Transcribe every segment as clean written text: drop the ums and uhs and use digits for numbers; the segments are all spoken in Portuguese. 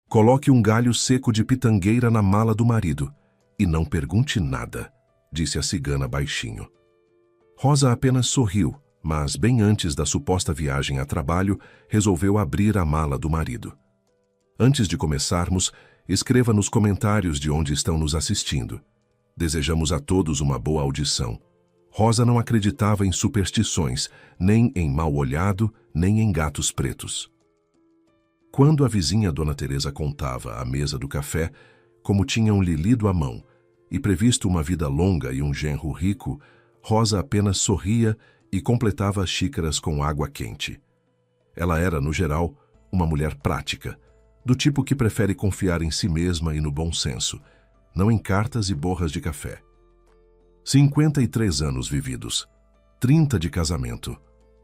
Coloque um galho seco de pitangueira na mala do marido e não pergunte nada, disse a cigana baixinho. Rosa apenas sorriu, mas bem antes da suposta viagem a trabalho, resolveu abrir a mala do marido. Antes de começarmos, escreva nos comentários de onde estão nos assistindo. Desejamos a todos uma boa audição. Rosa não acreditava em superstições, nem em mal-olhado, nem em gatos pretos. Quando a vizinha Dona Teresa contava à mesa do café como tinham-lhe lido à mão e previsto uma vida longa e um genro rico, Rosa apenas sorria e completava as xícaras com água quente. Ela era, no geral, uma mulher prática, do tipo que prefere confiar em si mesma e no bom senso, não em cartas e borras de café. 53 anos vividos, 30 de casamento,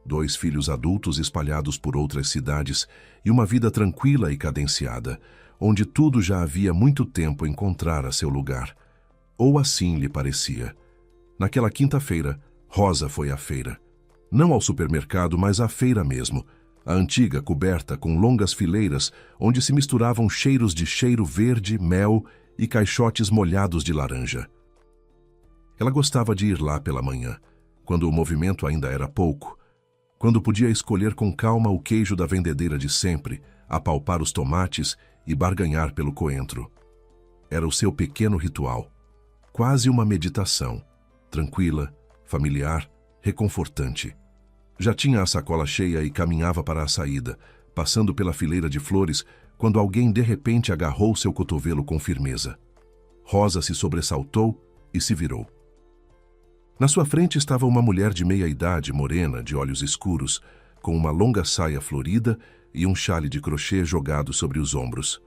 2 filhos adultos espalhados por outras cidades e uma vida tranquila e cadenciada, onde tudo já havia muito tempo encontrara seu lugar. Ou assim lhe parecia. Naquela quinta-feira, Rosa foi à feira. Não ao supermercado, mas à feira mesmo, a antiga coberta com longas fileiras onde se misturavam cheiros de cheiro verde, mel e caixotes molhados de laranja. Ela gostava de ir lá pela manhã, quando o movimento ainda era pouco, quando podia escolher com calma o queijo da vendedeira de sempre, apalpar os tomates e barganhar pelo coentro. Era o seu pequeno ritual, quase uma meditação, tranquila, familiar, reconfortante. Já tinha a sacola cheia e caminhava para a saída, passando pela fileira de flores, quando alguém de repente agarrou seu cotovelo com firmeza. Rosa se sobressaltou e se virou. Na sua frente estava uma mulher de meia-idade, morena, de olhos escuros, com uma longa saia florida e um chale de crochê jogado sobre os ombros.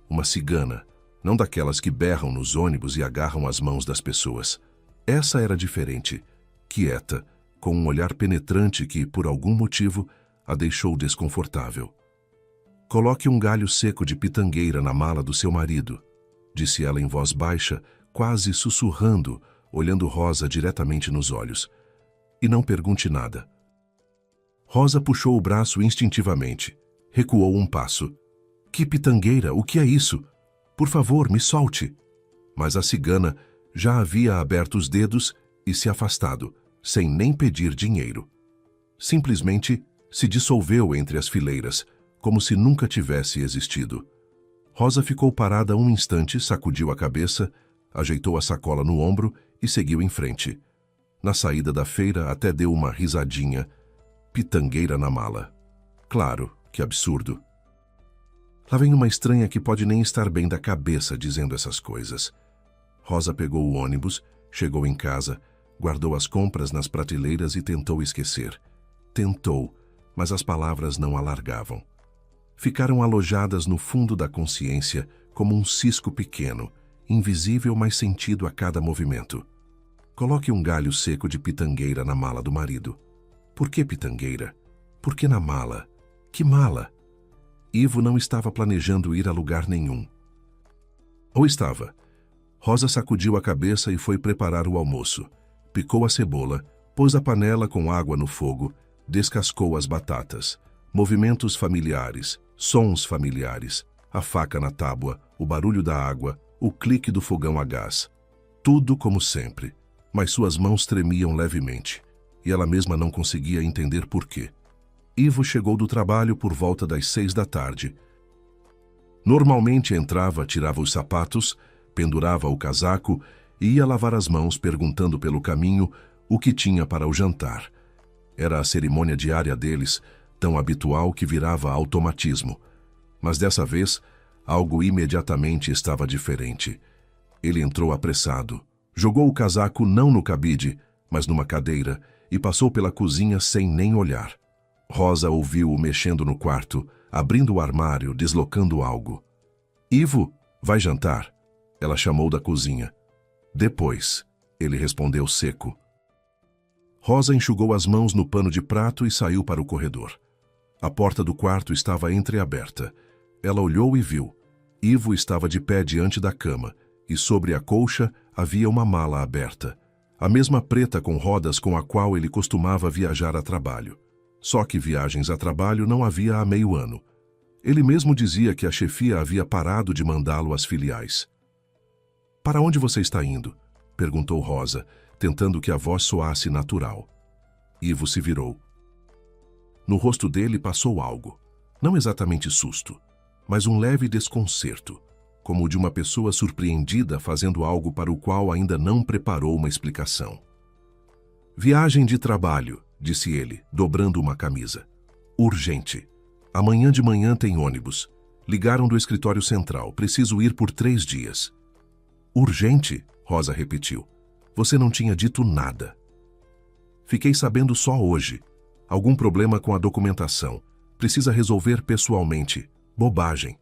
Uma cigana, não daquelas que berram nos ônibus e agarram as mãos das pessoas. Essa era diferente, quieta, com um olhar penetrante que, por algum motivo, a deixou desconfortável. Coloque um galho seco de pitangueira na mala do seu marido, disse ela em voz baixa, quase sussurrando, olhando Rosa diretamente nos olhos. E não pergunte nada. Rosa puxou o braço instintivamente. Recuou um passo. Que pitangueira? O que é isso? Por favor, me solte. Mas a cigana já havia aberto os dedos e se afastado, sem nem pedir dinheiro. Simplesmente se dissolveu entre as fileiras, como se nunca tivesse existido. Rosa ficou parada um instante, sacudiu a cabeça, ajeitou a sacola no ombro e seguiu em frente. Na saída da feira até deu uma risadinha. Pitangueira na mala. Claro, que absurdo. Lá vem uma estranha que pode nem estar bem da cabeça dizendo essas coisas. Rosa pegou o ônibus, chegou em casa, guardou as compras nas prateleiras e tentou esquecer. Tentou, mas as palavras não a largavam. Ficaram alojadas no fundo da consciência como um cisco pequeno, invisível mas sentido a cada movimento. Coloque um galho seco de pitangueira na mala do marido. Por que pitangueira? Por que na mala? Que mala? Ivo não estava planejando ir a lugar nenhum. Ou estava? Rosa sacudiu a cabeça e foi preparar o almoço. Picou a cebola, pôs a panela com água no fogo, descascou as batatas. Movimentos familiares, sons familiares, a faca na tábua, o barulho da água, o clique do fogão a gás. Tudo como sempre, mas suas mãos tremiam levemente, e ela mesma não conseguia entender por quê. Ivo chegou do trabalho por volta das 6 da tarde. Normalmente entrava, tirava os sapatos, pendurava o casaco e ia lavar as mãos perguntando pelo caminho o que tinha para o jantar. Era a cerimônia diária deles, tão habitual que virava automatismo. Mas dessa vez, algo imediatamente estava diferente. Ele entrou apressado, jogou o casaco não no cabide, mas numa cadeira, e passou pela cozinha sem nem olhar. Rosa ouviu-o mexendo no quarto, abrindo o armário, deslocando algo. "Ivo, vai jantar?" Ela chamou da cozinha. "Depois", ele respondeu seco. Rosa enxugou as mãos no pano de prato e saiu para o corredor. A porta do quarto estava entreaberta. Ela olhou e viu. Ivo estava de pé diante da cama, e sobre a colcha havia uma mala aberta, a mesma preta com rodas com a qual ele costumava viajar a trabalho. Só que viagens a trabalho não havia há meio ano. Ele mesmo dizia que a chefia havia parado de mandá-lo às filiais. Para onde você está indo? Perguntou Rosa, tentando que a voz soasse natural. Ivo se virou. No rosto dele passou algo. Não exatamente susto, mas um leve desconcerto, como o de uma pessoa surpreendida fazendo algo para o qual ainda não preparou uma explicação. Viagem de trabalho, disse ele, dobrando uma camisa. Urgente. Amanhã de manhã tem ônibus. Ligaram do escritório central. Preciso ir por 3 dias. Urgente? Rosa repetiu. Você não tinha dito nada. Fiquei sabendo só hoje. Algum problema com a documentação. Precisa resolver pessoalmente. Bobagem.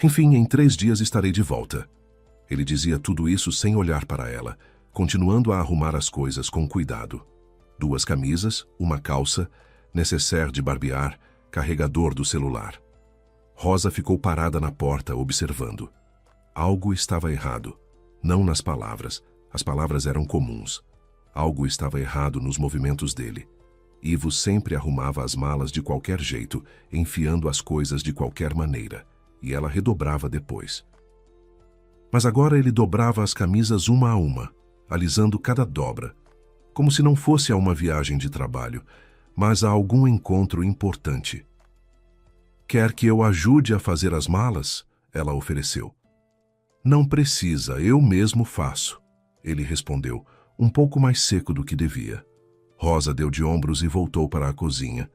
Enfim, em 3 dias estarei de volta. Ele dizia tudo isso sem olhar para ela, continuando a arrumar as coisas com cuidado. 2 camisas, uma calça, nécessaire de barbear, carregador do celular. Rosa ficou parada na porta, observando. Algo estava errado. Não nas palavras. As palavras eram comuns. Algo estava errado nos movimentos dele. Ivo sempre arrumava as malas de qualquer jeito, enfiando as coisas de qualquer maneira, e ela redobrava depois. Mas agora ele dobrava as camisas uma a uma, alisando cada dobra, como se não fosse a uma viagem de trabalho, mas a algum encontro importante. Quer que eu ajude a fazer as malas? Ela ofereceu. Não precisa, eu mesmo faço, ele respondeu, um pouco mais seco do que devia. Rosa deu de ombros e voltou para a cozinha.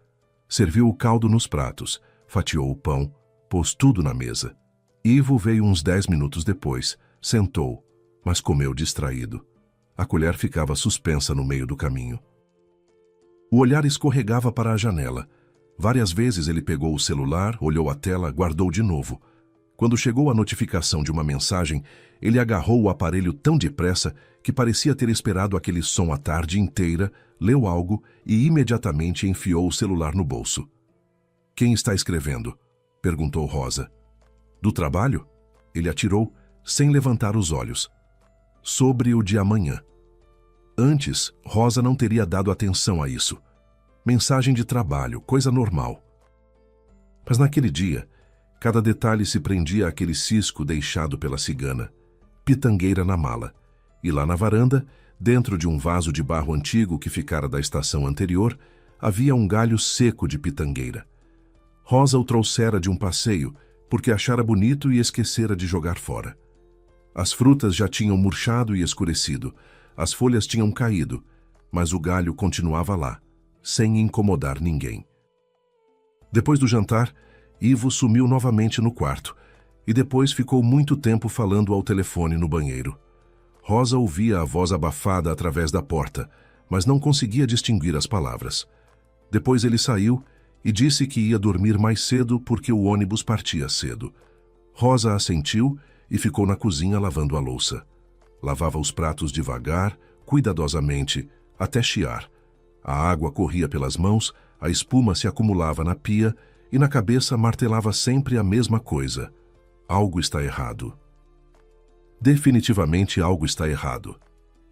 Serviu o caldo nos pratos, fatiou o pão, pôs tudo na mesa. Ivo veio uns 10 minutos depois, sentou, mas comeu distraído. A colher ficava suspensa no meio do caminho. O olhar escorregava para a janela. Várias vezes ele pegou o celular, olhou a tela, guardou de novo. Quando chegou a notificação de uma mensagem, ele agarrou o aparelho tão depressa que parecia ter esperado aquele som a tarde inteira, leu algo e imediatamente enfiou o celular no bolso. Quem está escrevendo? Perguntou Rosa. Do trabalho? Ele atirou, sem levantar os olhos. Sobre o de amanhã. Antes, Rosa não teria dado atenção a isso. Mensagem de trabalho, coisa normal. Mas naquele dia, cada detalhe se prendia àquele cisco deixado pela cigana. Pitangueira na mala. E lá na varanda, dentro de um vaso de barro antigo que ficara da estação anterior, havia um galho seco de pitangueira. Rosa o trouxera de um passeio, porque achara bonito e esquecera de jogar fora. As frutas já tinham murchado e escurecido, as folhas tinham caído, mas o galho continuava lá, sem incomodar ninguém. Depois do jantar, Ivo sumiu novamente no quarto, e depois ficou muito tempo falando ao telefone no banheiro. Rosa ouvia a voz abafada através da porta, mas não conseguia distinguir as palavras. Depois ele saiu e disse que ia dormir mais cedo porque o ônibus partia cedo. Rosa assentiu e ficou na cozinha lavando a louça. Lavava os pratos devagar, cuidadosamente, até chiar. A água corria pelas mãos, a espuma se acumulava na pia e na cabeça martelava sempre a mesma coisa. Algo está errado. Definitivamente algo está errado.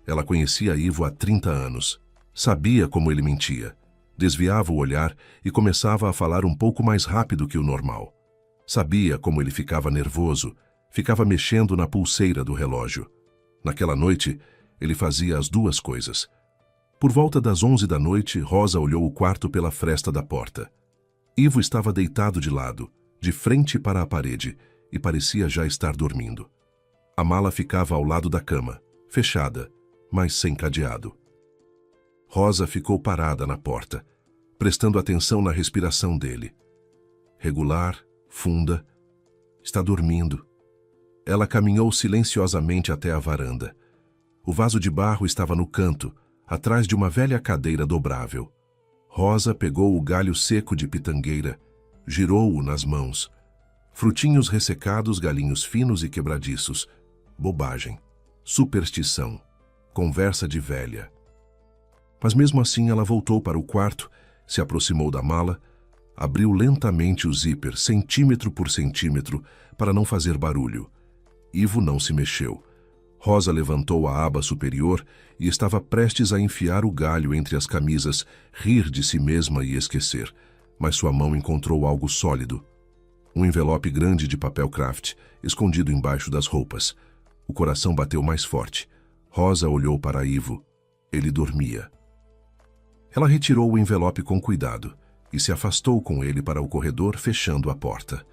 Ela conhecia Ivo há 30 anos. Sabia como ele mentia. Desviava o olhar e começava a falar um pouco mais rápido que o normal. Sabia como ele ficava nervoso, ficava mexendo na pulseira do relógio. Naquela noite, ele fazia as 2 coisas. Por volta das 11 da noite, Rosa olhou o quarto pela fresta da porta. Ivo estava deitado de lado, de frente para a parede, e parecia já estar dormindo. A mala ficava ao lado da cama, fechada, mas sem cadeado. Rosa ficou parada na porta, prestando atenção na respiração dele. Regular, funda. Está dormindo. Ela caminhou silenciosamente até a varanda. O vaso de barro estava no canto, atrás de uma velha cadeira dobrável. Rosa pegou o galho seco de pitangueira, girou-o nas mãos. Frutinhos ressecados, galinhos finos e quebradiços. Bobagem. Superstição. Conversa de velha. Mas mesmo assim ela voltou para o quarto, se aproximou da mala, abriu lentamente o zíper, centímetro por centímetro, para não fazer barulho. Ivo não se mexeu. Rosa levantou a aba superior e estava prestes a enfiar o galho entre as camisas, rir de si mesma e esquecer. Mas sua mão encontrou algo sólido, Um envelope grande de papel craft, escondido embaixo das roupas. O coração bateu mais forte. Rosa olhou para Ivo. Ele dormia. Ela retirou o envelope com cuidado e se afastou com ele para o corredor, fechando a porta.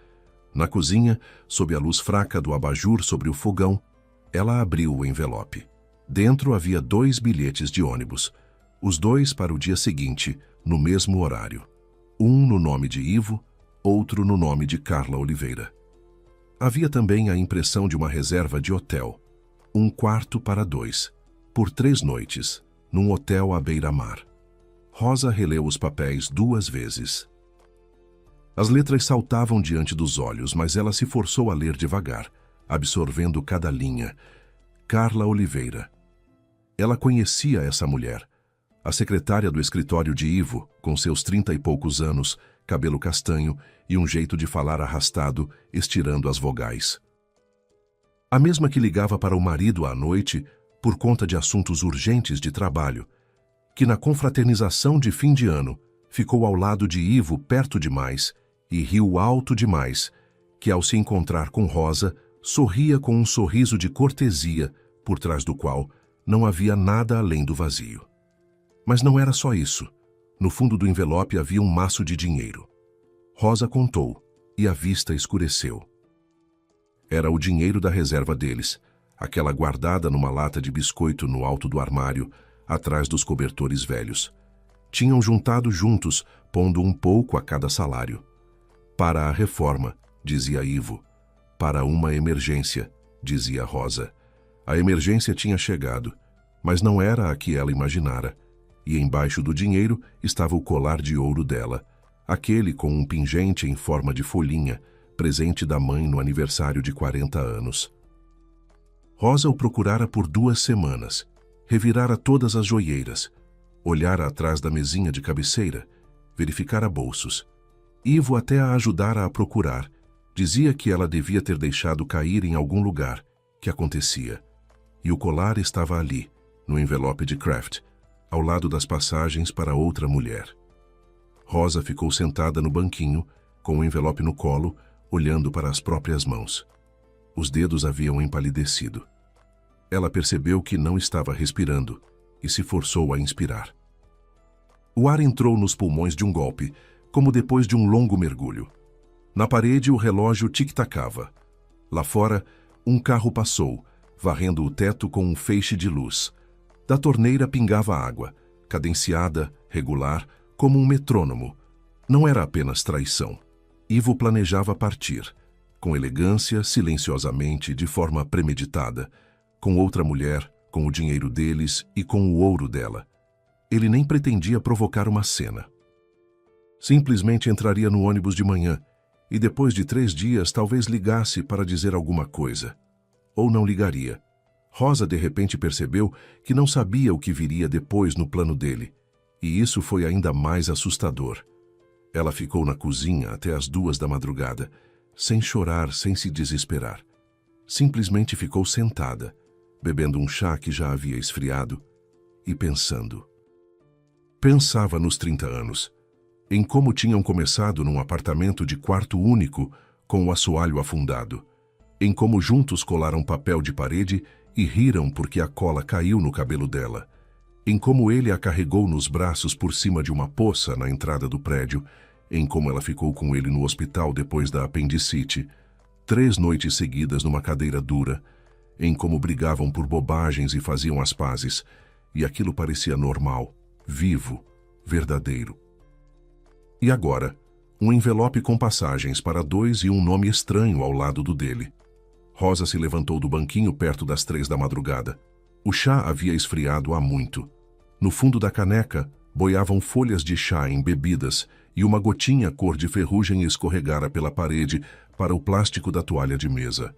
Na cozinha, sob a luz fraca do abajur sobre o fogão, ela abriu o envelope. Dentro havia 2 bilhetes de ônibus, os 2 para o dia seguinte, no mesmo horário. Um no nome de Ivo, outro no nome de Carla Oliveira. Havia também a impressão de uma reserva de hotel. 1 quarto para 2, por 3 noites, num hotel à beira-mar. Rosa releu os papéis 2 vezes. As letras saltavam diante dos olhos, mas ela se forçou a ler devagar, absorvendo cada linha. Carla Oliveira. Ela conhecia essa mulher. A secretária do escritório de Ivo, com seus 30 e poucos anos, cabelo castanho e um jeito de falar arrastado, estirando as vogais. A mesma que ligava para o marido à noite por conta de assuntos urgentes de trabalho, que na confraternização de fim de ano ficou ao lado de Ivo perto demais e riu alto demais, que ao se encontrar com Rosa, sorria com um sorriso de cortesia, por trás do qual não havia nada além do vazio. Mas não era só isso. No fundo do envelope havia um maço de dinheiro. Rosa contou, e a vista escureceu. Era o dinheiro da reserva deles, aquela guardada numa lata de biscoito no alto do armário, atrás dos cobertores velhos. Tinham juntado juntos, pondo um pouco a cada salário. Para a reforma, dizia Ivo. Para uma emergência, dizia Rosa. A emergência tinha chegado, mas não era a que ela imaginara. E embaixo do dinheiro estava o colar de ouro dela, aquele com um pingente em forma de folhinha, presente da mãe no aniversário de 40 anos. Rosa o procurara por 2 semanas, revirara todas as joieiras, olhara atrás da mesinha de cabeceira, verificara bolsos. Ivo até a ajudara a procurar. Dizia que ela devia ter deixado cair em algum lugar, que acontecia. E o colar estava ali, no envelope de craft, ao lado das passagens para outra mulher. Rosa ficou sentada no banquinho, com o envelope no colo, olhando para as próprias mãos. Os dedos haviam empalidecido. Ela percebeu que não estava respirando e se forçou a inspirar. O ar entrou nos pulmões de um golpe, como depois de um longo mergulho. Na parede o relógio tic-tacava. Lá fora, um carro passou, varrendo o teto com um feixe de luz. Da torneira pingava água, cadenciada, regular, como um metrônomo. Não era apenas traição. Ivo planejava partir, com elegância, silenciosamente, de forma premeditada, com outra mulher, com o dinheiro deles e com o ouro dela. Ele nem pretendia provocar uma cena. Simplesmente entraria no ônibus de manhã e depois de 3 dias talvez ligasse para dizer alguma coisa. Ou não ligaria. Rosa de repente percebeu que não sabia o que viria depois no plano dele, e isso foi ainda mais assustador. Ela ficou na cozinha até as 2 da madrugada, sem chorar, sem se desesperar. Simplesmente ficou sentada, bebendo um chá que já havia esfriado, e pensando. Pensava nos 30 anos, em como tinham começado num apartamento de quarto único, com o assoalho afundado, em como juntos colaram papel de parede e riram porque a cola caiu no cabelo dela, em como ele a carregou nos braços por cima de uma poça na entrada do prédio, em como ela ficou com ele no hospital depois da apendicite, 3 noites seguidas numa cadeira dura, em como brigavam por bobagens e faziam as pazes, e aquilo parecia normal, vivo, verdadeiro. E agora, um envelope com passagens para 2 e um nome estranho ao lado do dele. Rosa se levantou do banquinho perto das 3 da madrugada. O chá havia esfriado há muito. No fundo da caneca, boiavam folhas de chá embebidas e uma gotinha cor de ferrugem escorregara pela parede para o plástico da toalha de mesa.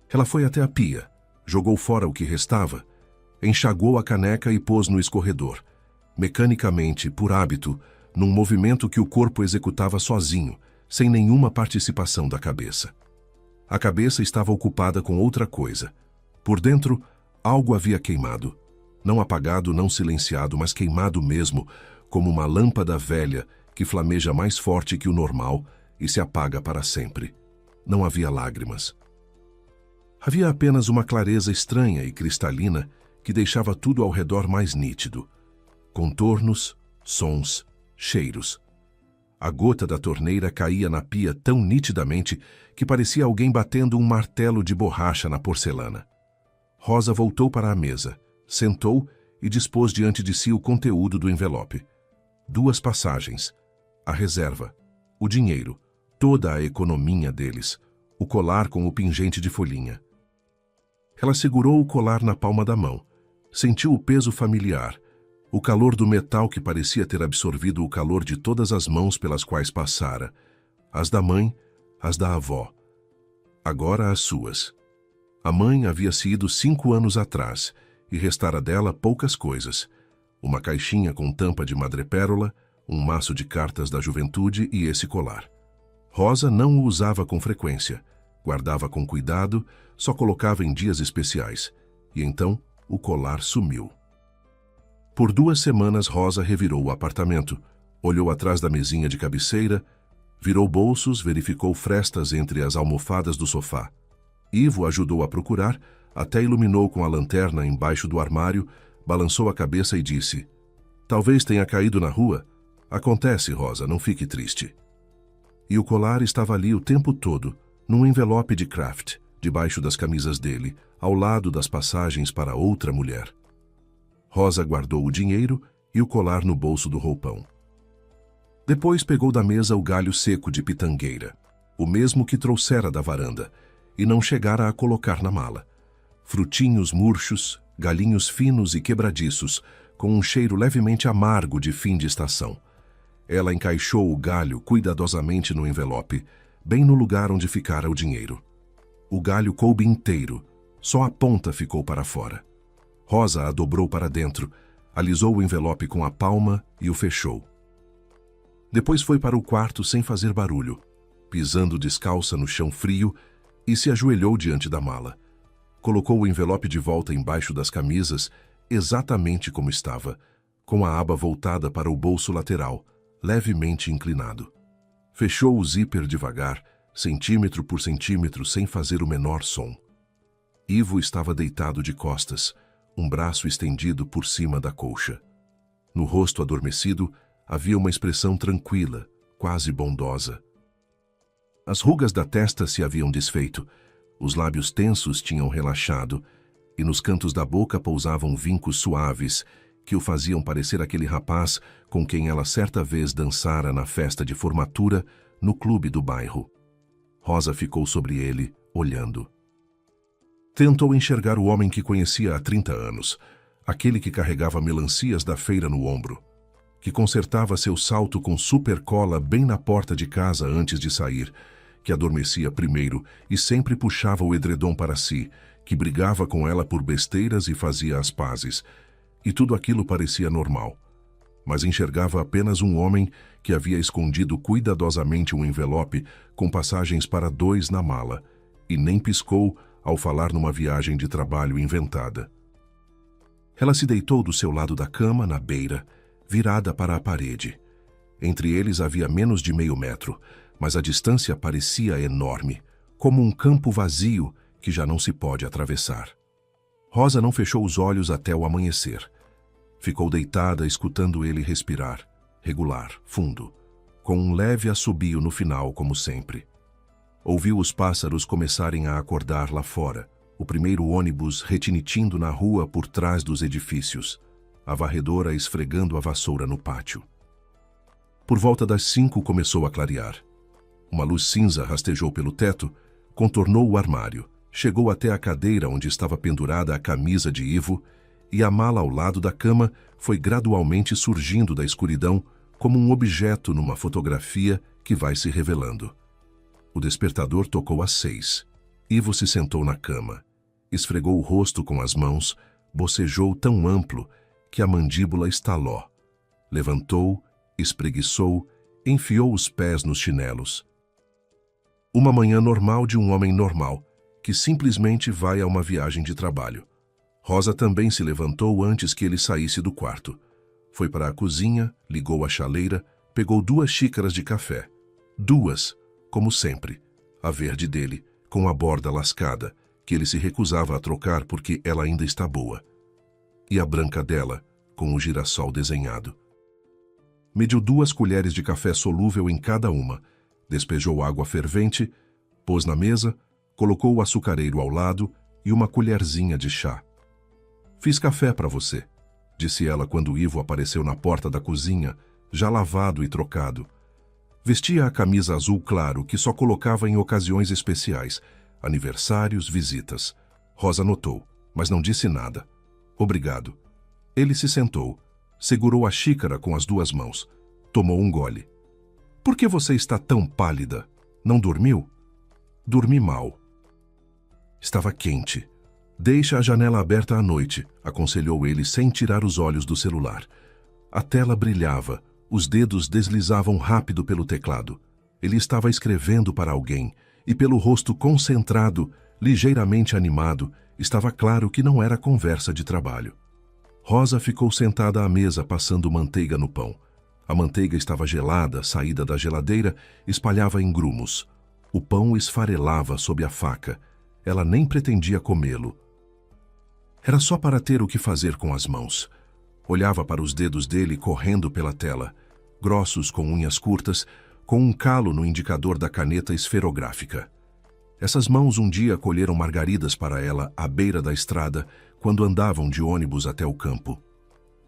Ela foi até a pia, jogou fora o que restava, enxaguou a caneca e pôs no escorredor. Mecanicamente, por hábito, num movimento que o corpo executava sozinho, sem nenhuma participação da cabeça. A cabeça estava ocupada com outra coisa. Por dentro, algo havia queimado. Não apagado, não silenciado, mas queimado mesmo, como uma lâmpada velha que flameja mais forte que o normal e se apaga para sempre. Não havia lágrimas. Havia apenas uma clareza estranha e cristalina que deixava tudo ao redor mais nítido. Contornos, sons, cheiros. A gota da torneira caía na pia tão nitidamente que parecia alguém batendo um martelo de borracha na porcelana. Rosa voltou para a mesa, sentou e dispôs diante de si o conteúdo do envelope. 2 passagens, a reserva, o dinheiro, toda a economia deles, o colar com o pingente de folhinha. Ela segurou o colar na palma da mão, sentiu o peso familiar, o calor do metal que parecia ter absorvido o calor de todas as mãos pelas quais passara, as da mãe, as da avó. Agora as suas. A mãe havia se ido 5 anos atrás, e restara dela poucas coisas. Uma caixinha com tampa de madrepérola, um maço de cartas da juventude e esse colar. Rosa não o usava com frequência, guardava com cuidado, só colocava em dias especiais, e então o colar sumiu. Por 2 semanas Rosa revirou o apartamento, olhou atrás da mesinha de cabeceira, virou bolsos, verificou frestas entre as almofadas do sofá. Ivo ajudou a procurar, até iluminou com a lanterna embaixo do armário, balançou a cabeça e disse: "Talvez tenha caído na rua. Acontece, Rosa, não fique triste." E o colar estava ali o tempo todo, num envelope de craft, debaixo das camisas dele, ao lado das passagens para outra mulher. Rosa guardou o dinheiro e o colar no bolso do roupão. Depois pegou da mesa o galho seco de pitangueira, o mesmo que trouxera da varanda, e não chegara a colocar na mala. Frutinhos murchos, galinhos finos e quebradiços, com um cheiro levemente amargo de fim de estação. Ela encaixou o galho cuidadosamente no envelope, bem no lugar onde ficara o dinheiro. O galho coube inteiro, só a ponta ficou para fora. Rosa a dobrou para dentro, alisou o envelope com a palma e o fechou. Depois foi para o quarto sem fazer barulho, pisando descalça no chão frio, e se ajoelhou diante da mala. Colocou o envelope de volta embaixo das camisas, exatamente como estava, com a aba voltada para o bolso lateral, levemente inclinado. Fechou o zíper devagar, centímetro por centímetro, sem fazer o menor som. Ivo estava deitado de costas, um braço estendido por cima da colcha. No rosto adormecido havia uma expressão tranquila, quase bondosa. As rugas da testa se haviam desfeito, os lábios tensos tinham relaxado, e nos cantos da boca pousavam vincos suaves que o faziam parecer aquele rapaz com quem ela certa vez dançara na festa de formatura no clube do bairro. Rosa ficou sobre ele, olhando. Tentou enxergar o homem que conhecia há 30 anos, aquele que carregava melancias da feira no ombro, que consertava seu salto com supercola bem na porta de casa antes de sair, que adormecia primeiro e sempre puxava o edredom para si, que brigava com ela por besteiras e fazia as pazes, e tudo aquilo parecia normal. Mas enxergava apenas um homem que havia escondido cuidadosamente um envelope com passagens para 2 na mala, e nem piscou ao falar numa viagem de trabalho inventada. Ela se deitou do seu lado da cama, na beira, virada para a parede. Entre eles havia menos de meio metro, mas a distância parecia enorme, como um campo vazio que já não se pode atravessar. Rosa não fechou os olhos até o amanhecer. Ficou deitada escutando ele respirar, regular, fundo, com um leve assobio no final, como sempre. Ouviu os pássaros começarem a acordar lá fora, o primeiro ônibus retinitindo na rua por trás dos edifícios, a varredora esfregando a vassoura no pátio. Por volta das 5 começou a clarear. Uma luz cinza rastejou pelo teto, contornou o armário, chegou até a cadeira onde estava pendurada a camisa de Ivo, e a mala ao lado da cama foi gradualmente surgindo da escuridão como um objeto numa fotografia que vai se revelando. O despertador tocou às 6. Ivo se sentou na cama, esfregou o rosto com as mãos, bocejou tão amplo que a mandíbula estalou. Levantou, espreguiçou, enfiou os pés nos chinelos. Uma manhã normal de um homem normal, que simplesmente vai a uma viagem de trabalho. Rosa também se levantou antes que ele saísse do quarto. Foi para a cozinha, ligou a chaleira, pegou 2 xícaras de café. 2, como sempre, a verde dele, com a borda lascada, que ele se recusava a trocar porque ela ainda está boa, e a branca dela, com o girassol desenhado. Mediu 2 colheres de café solúvel em cada uma, despejou água fervente, pôs na mesa, colocou o açucareiro ao lado e uma colherzinha de chá. "Fiz café para você", disse ela quando Ivo apareceu na porta da cozinha, já lavado e trocado. Vestia a camisa azul claro que só colocava em ocasiões especiais, aniversários, visitas. Rosa notou, mas não disse nada. "Obrigado." Ele se sentou, segurou a xícara com as 2 mãos, tomou um gole. "Por que você está tão pálida? Não dormiu?" "Dormi mal." Estava quente. "Deixa a janela aberta à noite", aconselhou ele sem tirar os olhos do celular. A tela brilhava, os dedos deslizavam rápido pelo teclado. Ele estava escrevendo para alguém, e pelo rosto concentrado, ligeiramente animado, estava claro que não era conversa de trabalho. Rosa ficou sentada à mesa passando manteiga no pão. A manteiga estava gelada, saída da geladeira, espalhava em grumos. O pão esfarelava sob a faca. Ela nem pretendia comê-lo. Era só para ter o que fazer com as mãos. Olhava para os dedos dele correndo pela tela, grossos com unhas curtas, com um calo no indicador da caneta esferográfica. Essas mãos um dia colheram margaridas para ela à beira da estrada, quando andavam de ônibus até o campo.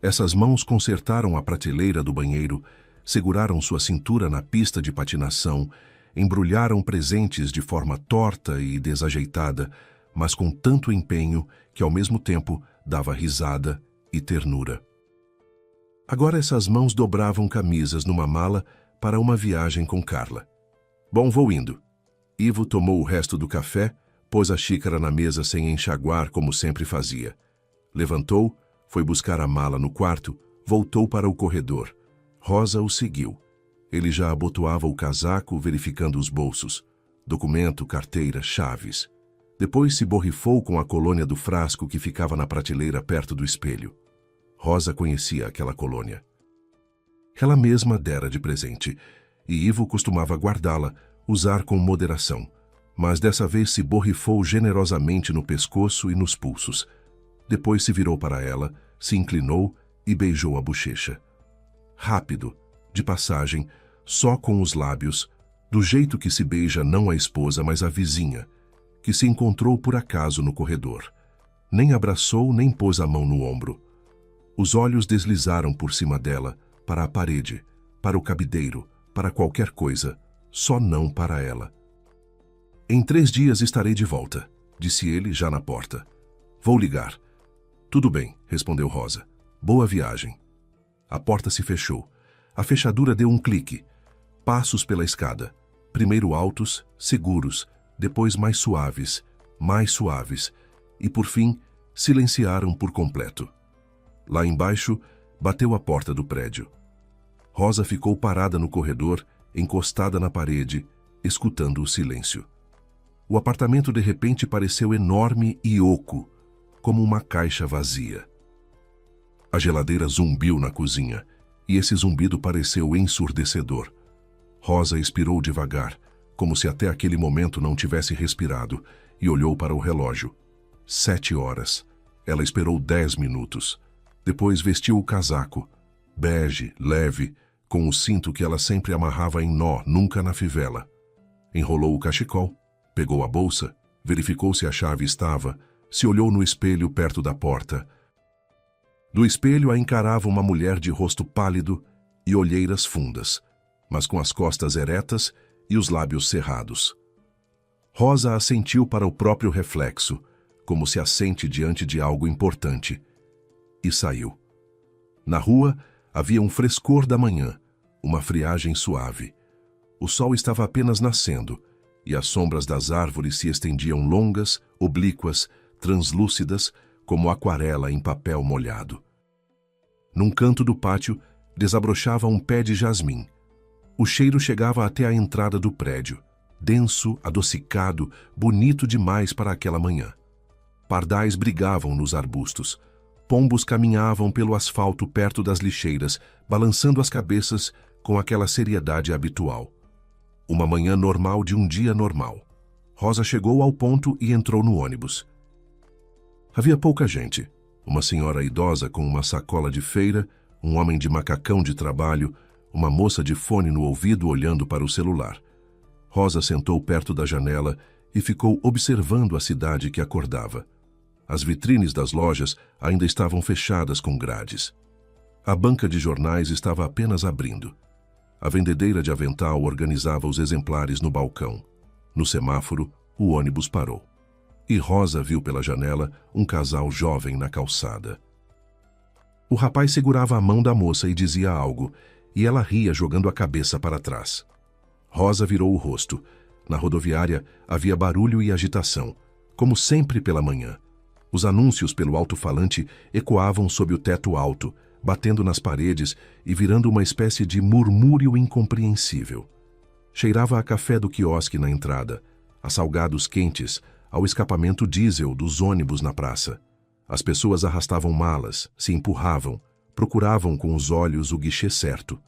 Essas mãos consertaram a prateleira do banheiro, seguraram sua cintura na pista de patinação, embrulharam presentes de forma torta e desajeitada, mas com tanto empenho que ao mesmo tempo dava risada e ternura. Agora essas mãos dobravam camisas numa mala para uma viagem com Carla. "Bom, vou indo." Ivo tomou o resto do café, pôs a xícara na mesa sem enxaguar como sempre fazia. Levantou, foi buscar a mala no quarto, voltou para o corredor. Rosa o seguiu. Ele já abotoava o casaco, verificando os bolsos. Documento, carteira, chaves. Depois se borrifou com a colônia do frasco que ficava na prateleira perto do espelho. Rosa conhecia aquela colônia. Ela mesma dera de presente, e Ivo costumava guardá-la, usar com moderação, mas dessa vez se borrifou generosamente no pescoço e nos pulsos. Depois se virou para ela, se inclinou e beijou a bochecha. Rápido, de passagem, só com os lábios, do jeito que se beija não a esposa, mas a vizinha, que se encontrou por acaso no corredor. Nem abraçou, nem pôs a mão no ombro. Os olhos deslizaram por cima dela, para a parede, para o cabideiro, para qualquer coisa, só não para ela. "Em 3 dias estarei de volta", disse ele já na porta. "Vou ligar." "Tudo bem", respondeu Rosa. "Boa viagem." A porta se fechou. A fechadura deu um clique. Passos pela escada. Primeiro altos, seguros, depois mais suaves, e por fim silenciaram por completo. Lá embaixo, bateu a porta do prédio. Rosa ficou parada no corredor, encostada na parede, escutando o silêncio. O apartamento de repente pareceu enorme e oco, como uma caixa vazia. A geladeira zumbiu na cozinha, e esse zumbido pareceu ensurdecedor. Rosa expirou devagar, como se até aquele momento não tivesse respirado, e olhou para o relógio. 7 horas. Ela esperou 10 minutos. Depois vestiu o casaco, bege, leve, com o cinto que ela sempre amarrava em nó, nunca na fivela. Enrolou o cachecol, pegou a bolsa, verificou se a chave estava, se olhou no espelho perto da porta. Do espelho a encarava uma mulher de rosto pálido e olheiras fundas, mas com as costas eretas e os lábios cerrados. Rosa assentiu para o próprio reflexo, como se assente diante de algo importante, e saiu. Na rua havia um frescor da manhã, uma friagem suave. O sol estava apenas nascendo, e as sombras das árvores se estendiam longas, oblíquas, translúcidas, como aquarela em papel molhado. Num canto do pátio, desabrochava um pé de jasmim. O cheiro chegava até a entrada do prédio, denso, adocicado, bonito demais para aquela manhã. Pardais brigavam nos arbustos. Pombos caminhavam pelo asfalto perto das lixeiras, balançando as cabeças com aquela seriedade habitual. Uma manhã normal de um dia normal. Rosa chegou ao ponto e entrou no ônibus. Havia pouca gente. Uma senhora idosa com uma sacola de feira, um homem de macacão de trabalho, uma moça de fone no ouvido olhando para o celular. Rosa sentou perto da janela e ficou observando a cidade que acordava. As vitrines das lojas ainda estavam fechadas com grades. A banca de jornais estava apenas abrindo. A vendedeira de avental organizava os exemplares no balcão. No semáforo, o ônibus parou. E Rosa viu pela janela um casal jovem na calçada. O rapaz segurava a mão da moça e dizia algo, e ela ria jogando a cabeça para trás. Rosa virou o rosto. Na rodoviária havia barulho e agitação, como sempre pela manhã. Os anúncios pelo alto-falante ecoavam sob o teto alto, batendo nas paredes e virando uma espécie de murmúrio incompreensível. Cheirava a café do quiosque na entrada, a salgados quentes, ao escapamento diesel dos ônibus na praça. As pessoas arrastavam malas, se empurravam, procuravam com os olhos o guichê certo.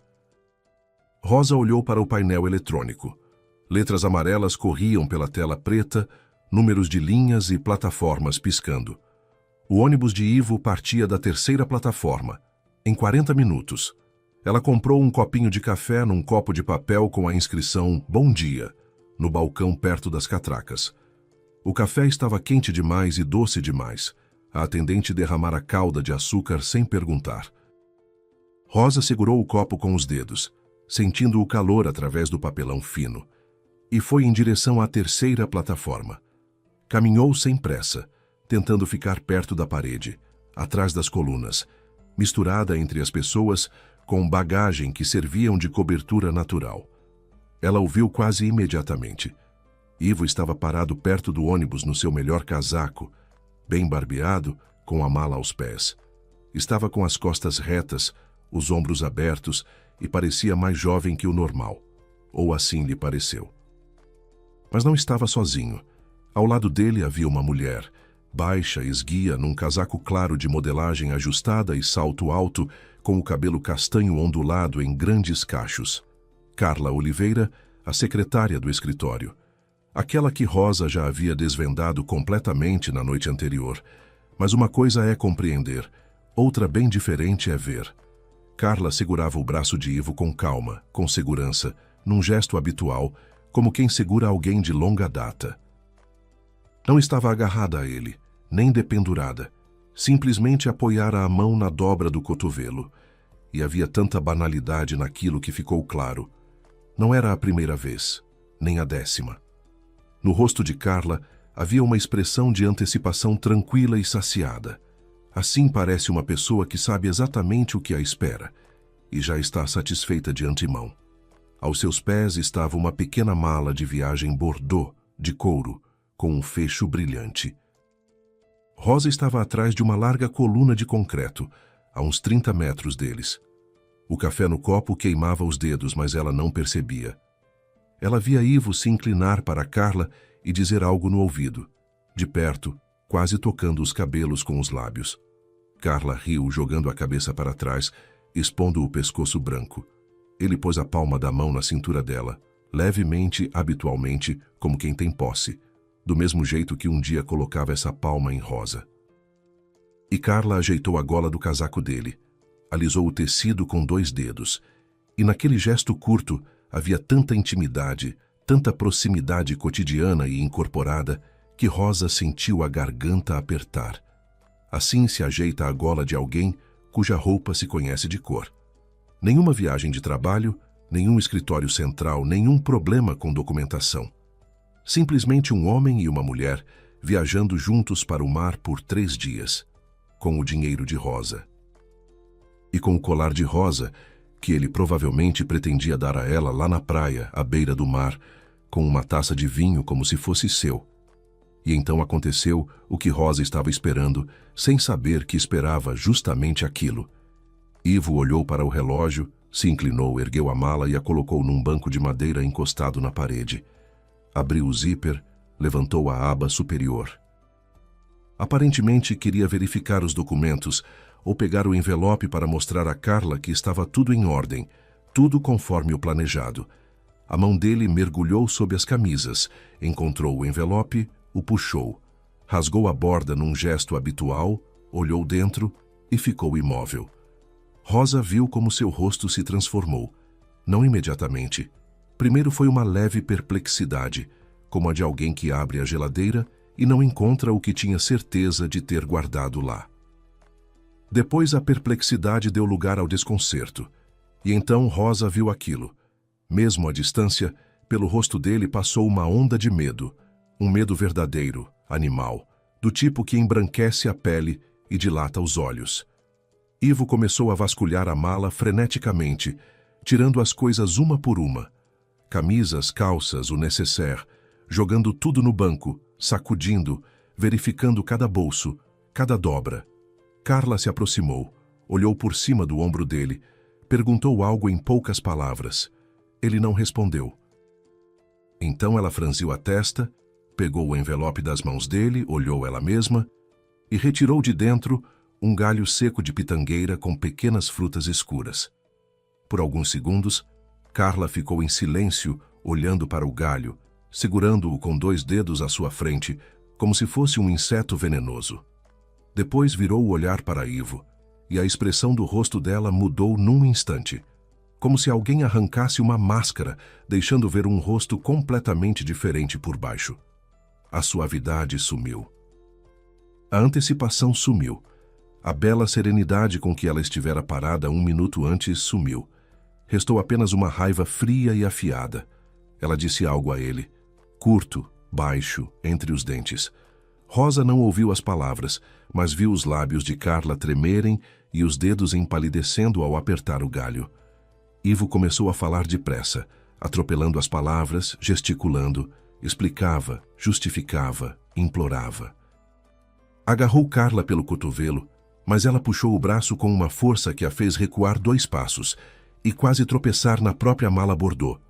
Rosa olhou para o painel eletrônico. Letras amarelas corriam pela tela preta, números de linhas e plataformas piscando. O ônibus de Ivo partia da terceira plataforma. Em 40 minutos, ela comprou um copinho de café num copo de papel com a inscrição Bom Dia, no balcão perto das catracas. O café estava quente demais e doce demais. A atendente derramara calda de açúcar sem perguntar. Rosa segurou o copo com os dedos, sentindo o calor através do papelão fino, e foi em direção à terceira plataforma. Caminhou sem pressa, tentando ficar perto da parede, atrás das colunas, misturada entre as pessoas com bagagem que serviam de cobertura natural. Ela o viu quase imediatamente. Ivo estava parado perto do ônibus no seu melhor casaco, bem barbeado, com a mala aos pés. Estava com as costas retas, os ombros abertos e parecia mais jovem que o normal, ou assim lhe pareceu. Mas não estava sozinho. Ao lado dele havia uma mulher, baixa, esguia, num casaco claro de modelagem ajustada e salto alto, com o cabelo castanho ondulado em grandes cachos. Carla Oliveira, a secretária do escritório. Aquela que Rosa já havia desvendado completamente na noite anterior. Mas uma coisa é compreender, outra bem diferente é ver. Carla segurava o braço de Ivo com calma, com segurança, num gesto habitual, como quem segura alguém de longa data. Não estava agarrada a ele, nem dependurada. Simplesmente apoiara a mão na dobra do cotovelo. E havia tanta banalidade naquilo que ficou claro. Não era a primeira vez, nem a 10ª. No rosto de Carla havia uma expressão de antecipação tranquila e saciada. Assim parece uma pessoa que sabe exatamente o que a espera e já está satisfeita de antemão. Aos seus pés estava uma pequena mala de viagem bordô, de couro, com um fecho brilhante. Rosa estava atrás de uma larga coluna de concreto, a uns 30 metros deles. O café no copo queimava os dedos, mas ela não percebia. Ela via Ivo se inclinar para Carla e dizer algo no ouvido, de perto, quase tocando os cabelos com os lábios. Carla riu, jogando a cabeça para trás, expondo o pescoço branco. Ele pôs a palma da mão na cintura dela, levemente, habitualmente, como quem tem posse, do mesmo jeito que um dia colocava essa palma em Rosa. E Carla ajeitou a gola do casaco dele, alisou o tecido com 2 dedos, e naquele gesto curto havia tanta intimidade, tanta proximidade cotidiana e incorporada, que Rosa sentiu a garganta apertar. Assim se ajeita a gola de alguém cuja roupa se conhece de cor. Nenhuma viagem de trabalho, nenhum escritório central, nenhum problema com documentação. Simplesmente um homem e uma mulher viajando juntos para o mar por 3 dias, com o dinheiro de Rosa. E com o colar de Rosa, que ele provavelmente pretendia dar a ela lá na praia, à beira do mar, com uma taça de vinho como se fosse seu. E então aconteceu o que Rosa estava esperando, sem saber que esperava justamente aquilo. Ivo olhou para o relógio, se inclinou, ergueu a mala e a colocou num banco de madeira encostado na parede. Abriu o zíper, levantou a aba superior. Aparentemente queria verificar os documentos ou pegar o envelope para mostrar a Carla que estava tudo em ordem, tudo conforme o planejado. A mão dele mergulhou sob as camisas, encontrou o envelope, o puxou. Rasgou a borda num gesto habitual, olhou dentro e ficou imóvel. Rosa viu como seu rosto se transformou. Não imediatamente. Primeiro foi uma leve perplexidade, como a de alguém que abre a geladeira e não encontra o que tinha certeza de ter guardado lá. Depois a perplexidade deu lugar ao desconcerto. E então Rosa viu aquilo. Mesmo à distância, pelo rosto dele passou uma onda de medo. Um medo verdadeiro, animal, do tipo que embranquece a pele e dilata os olhos. Ivo começou a vasculhar a mala freneticamente, tirando as coisas uma por uma. Camisas, calças, o nécessaire, jogando tudo no banco, sacudindo, verificando cada bolso, cada dobra. Carla se aproximou, olhou por cima do ombro dele, perguntou algo em poucas palavras. Ele não respondeu. Então ela franziu a testa, pegou o envelope das mãos dele, olhou ela mesma e retirou de dentro um galho seco de pitangueira com pequenas frutas escuras. Por alguns segundos, Carla ficou em silêncio, olhando para o galho, segurando-o com 2 dedos à sua frente, como se fosse um inseto venenoso. Depois virou o olhar para Ivo, e a expressão do rosto dela mudou num instante, como se alguém arrancasse uma máscara, deixando ver um rosto completamente diferente por baixo. A suavidade sumiu. A antecipação sumiu. A bela serenidade com que ela estivera parada 1 minuto antes sumiu. Restou apenas uma raiva fria e afiada. Ela disse algo a ele, curto, baixo, entre os dentes. Rosa não ouviu as palavras, mas viu os lábios de Carla tremerem e os dedos empalidecendo ao apertar o galho. Ivo começou a falar depressa, atropelando as palavras, gesticulando, explicava, justificava, implorava. Agarrou Carla pelo cotovelo, mas ela puxou o braço com uma força que a fez recuar 2 passos e quase tropeçar na própria mala bordô.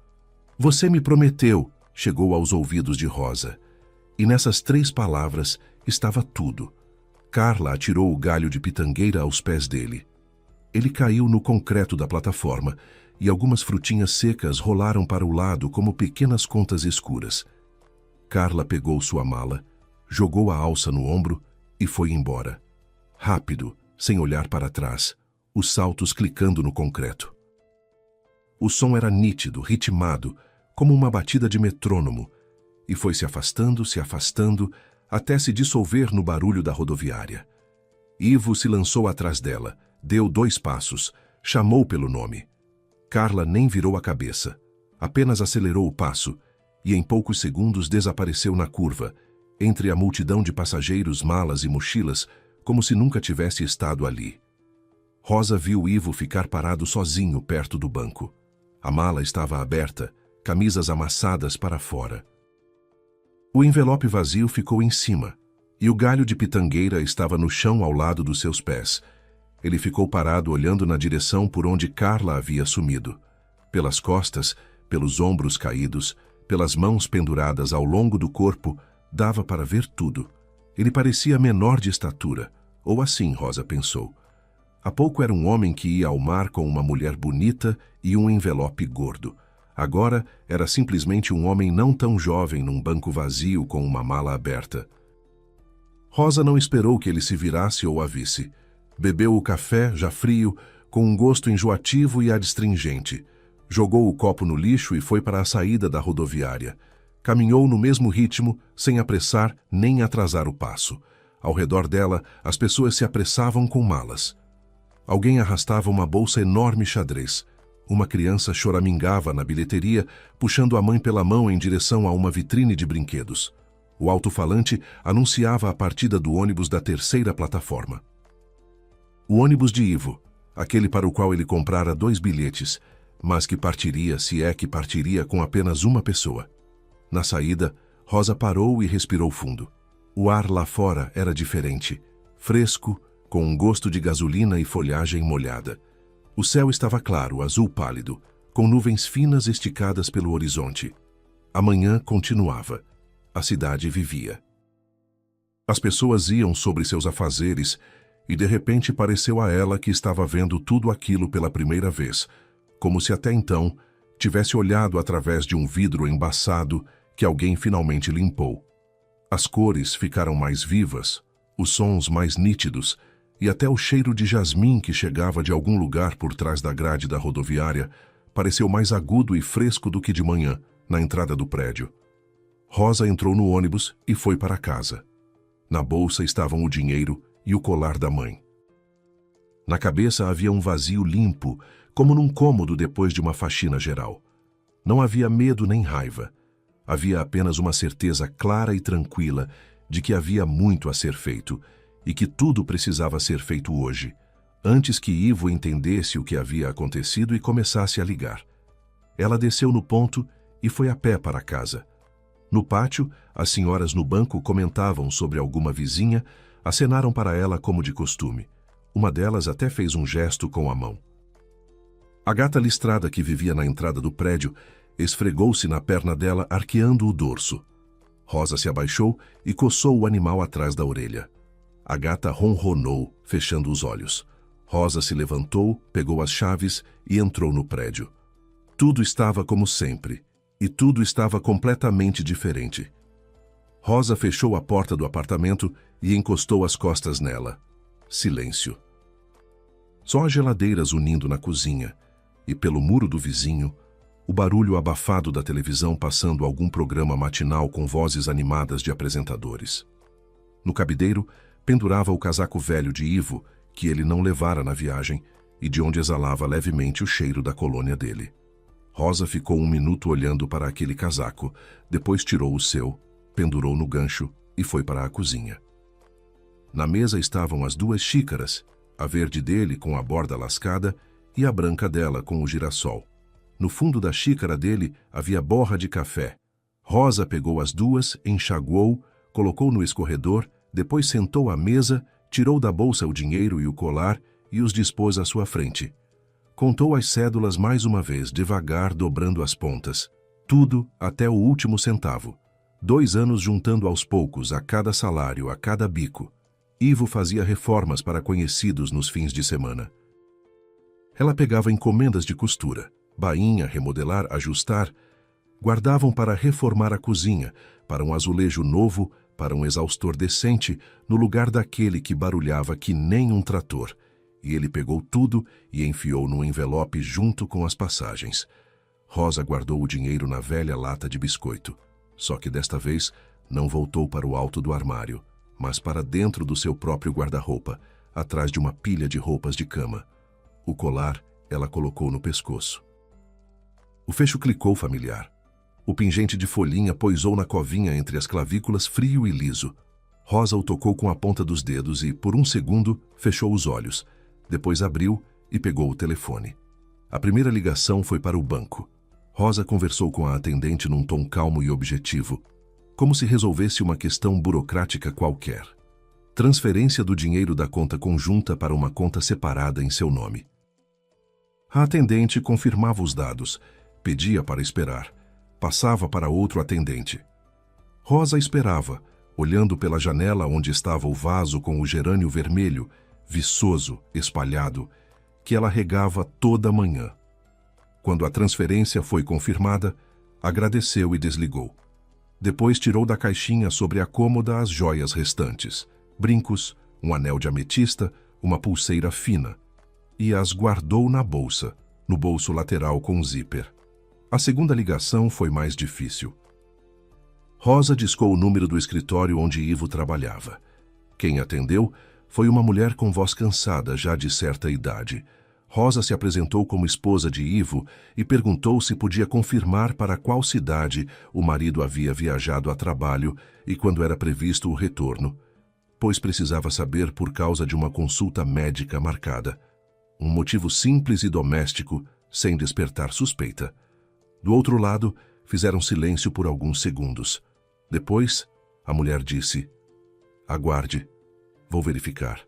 "Você me prometeu", chegou aos ouvidos de Rosa. E nessas 3 palavras estava tudo. Carla atirou o galho de pitangueira aos pés dele. Ele caiu no concreto da plataforma e algumas frutinhas secas rolaram para o lado como pequenas contas escuras. Carla pegou sua mala, jogou a alça no ombro e foi embora. Rápido, sem olhar para trás, os saltos clicando no concreto. O som era nítido, ritmado, como uma batida de metrônomo, e foi se afastando, até se dissolver no barulho da rodoviária. Ivo se lançou atrás dela, deu 2 passos, chamou pelo nome. Carla nem virou a cabeça, apenas acelerou o passo, e em poucos segundos desapareceu na curva, entre a multidão de passageiros, malas e mochilas, como se nunca tivesse estado ali. Rosa viu Ivo ficar parado sozinho perto do banco. A mala estava aberta, camisas amassadas para fora. O envelope vazio ficou em cima, e o galho de pitangueira estava no chão ao lado dos seus pés. Ele ficou parado olhando na direção por onde Carla havia sumido. Pelas costas, pelos ombros caídos, pelas mãos penduradas ao longo do corpo, dava para ver tudo. Ele parecia menor de estatura, ou assim Rosa pensou. Há pouco era um homem que ia ao mar com uma mulher bonita e um envelope gordo. Agora era simplesmente um homem não tão jovem num banco vazio com uma mala aberta. Rosa não esperou que ele se virasse ou a visse. Bebeu o café, já frio, com um gosto enjoativo e adstringente. Jogou o copo no lixo e foi para a saída da rodoviária. Caminhou no mesmo ritmo, sem apressar nem atrasar o passo. Ao redor dela, as pessoas se apressavam com malas. Alguém arrastava uma bolsa enorme xadrez. Uma criança choramingava na bilheteria, puxando a mãe pela mão em direção a uma vitrine de brinquedos. O alto-falante anunciava a partida do ônibus da 3ª plataforma. O ônibus de Ivo, aquele para o qual ele comprara 2 bilhetes, mas que partiria, se é que partiria, com apenas uma pessoa. Na saída, Rosa parou e respirou fundo. O ar lá fora era diferente, fresco, com um gosto de gasolina e folhagem molhada. O céu estava claro, azul pálido, com nuvens finas esticadas pelo horizonte. A manhã continuava. A cidade vivia. As pessoas iam sobre seus afazeres e de repente pareceu a ela que estava vendo tudo aquilo pela primeira vez, como se até então tivesse olhado através de um vidro embaçado que alguém finalmente limpou. As cores ficaram mais vivas, os sons mais nítidos e até o cheiro de jasmim que chegava de algum lugar por trás da grade da rodoviária pareceu mais agudo e fresco do que de manhã, na entrada do prédio. Rosa entrou no ônibus e foi para casa. Na bolsa estavam o dinheiro e o colar da mãe. Na cabeça havia um vazio limpo, como num cômodo depois de uma faxina geral. Não havia medo nem raiva. Havia apenas uma certeza clara e tranquila de que havia muito a ser feito e que tudo precisava ser feito hoje, antes que Ivo entendesse o que havia acontecido e começasse a ligar. Ela desceu no ponto e foi a pé para casa. No pátio, as senhoras no banco comentavam sobre alguma vizinha, acenaram para ela como de costume. Uma delas até fez um gesto com a mão. A gata listrada que vivia na entrada do prédio esfregou-se na perna dela, arqueando o dorso. Rosa se abaixou e coçou o animal atrás da orelha. A gata ronronou, fechando os olhos. Rosa se levantou, pegou as chaves e entrou no prédio. Tudo estava como sempre, e tudo estava completamente diferente. Rosa fechou a porta do apartamento e encostou as costas nela. Silêncio. Só as geladeiras unindo na cozinha, e pelo muro do vizinho, o barulho abafado da televisão passando algum programa matinal com vozes animadas de apresentadores. No cabideiro, pendurava o casaco velho de Ivo, que ele não levara na viagem, e de onde exalava levemente o cheiro da colônia dele. Rosa ficou um minuto olhando para aquele casaco, depois tirou o seu, pendurou no gancho e foi para a cozinha. Na mesa estavam as duas xícaras, a verde dele com a borda lascada e a branca dela com o girassol. No fundo da xícara dele havia borra de café. Rosa pegou as duas, enxaguou, colocou no escorredor, depois sentou à mesa, tirou da bolsa o dinheiro e o colar e os dispôs à sua frente. Contou as cédulas mais uma vez, devagar, dobrando as pontas. Tudo até o último centavo. 2 anos juntando aos poucos, a cada salário, a cada bico. Ivo fazia reformas para conhecidos nos fins de semana. Ela pegava encomendas de costura, bainha, remodelar, ajustar. Guardavam para reformar a cozinha, para um azulejo novo, para um exaustor decente, no lugar daquele que barulhava que nem um trator. E ele pegou tudo e enfiou num envelope junto com as passagens. Rosa guardou o dinheiro na velha lata de biscoito. Só que desta vez não voltou para o alto do armário, mas para dentro do seu próprio guarda-roupa, atrás de uma pilha de roupas de cama. O colar ela colocou no pescoço. O fecho clicou familiar. O pingente de folhinha poisou na covinha entre as clavículas, frio e liso. Rosa o tocou com a ponta dos dedos e, por um segundo, fechou os olhos. Depois abriu e pegou o telefone. A primeira ligação foi para o banco. Rosa conversou com a atendente num tom calmo e objetivo, como se resolvesse uma questão burocrática qualquer. Transferência do dinheiro da conta conjunta para uma conta separada em seu nome. A atendente confirmava os dados, pedia para esperar, passava para outro atendente. Rosa esperava, olhando pela janela onde estava o vaso com o gerânio vermelho, viçoso, espalhado, que ela regava toda manhã. Quando a transferência foi confirmada, agradeceu e desligou. Depois tirou da caixinha sobre a cômoda as joias restantes, brincos, um anel de ametista, uma pulseira fina, e as guardou na bolsa, no bolso lateral com zíper. A segunda ligação foi mais difícil. Rosa discou o número do escritório onde Ivo trabalhava. Quem atendeu foi uma mulher com voz cansada, já de certa idade. Rosa se apresentou como esposa de Ivo e perguntou se podia confirmar para qual cidade o marido havia viajado a trabalho e quando era previsto o retorno, pois precisava saber por causa de uma consulta médica marcada. Um motivo simples e doméstico, sem despertar suspeita. Do outro lado, fizeram silêncio por alguns segundos. Depois, a mulher disse: "Aguarde, vou verificar."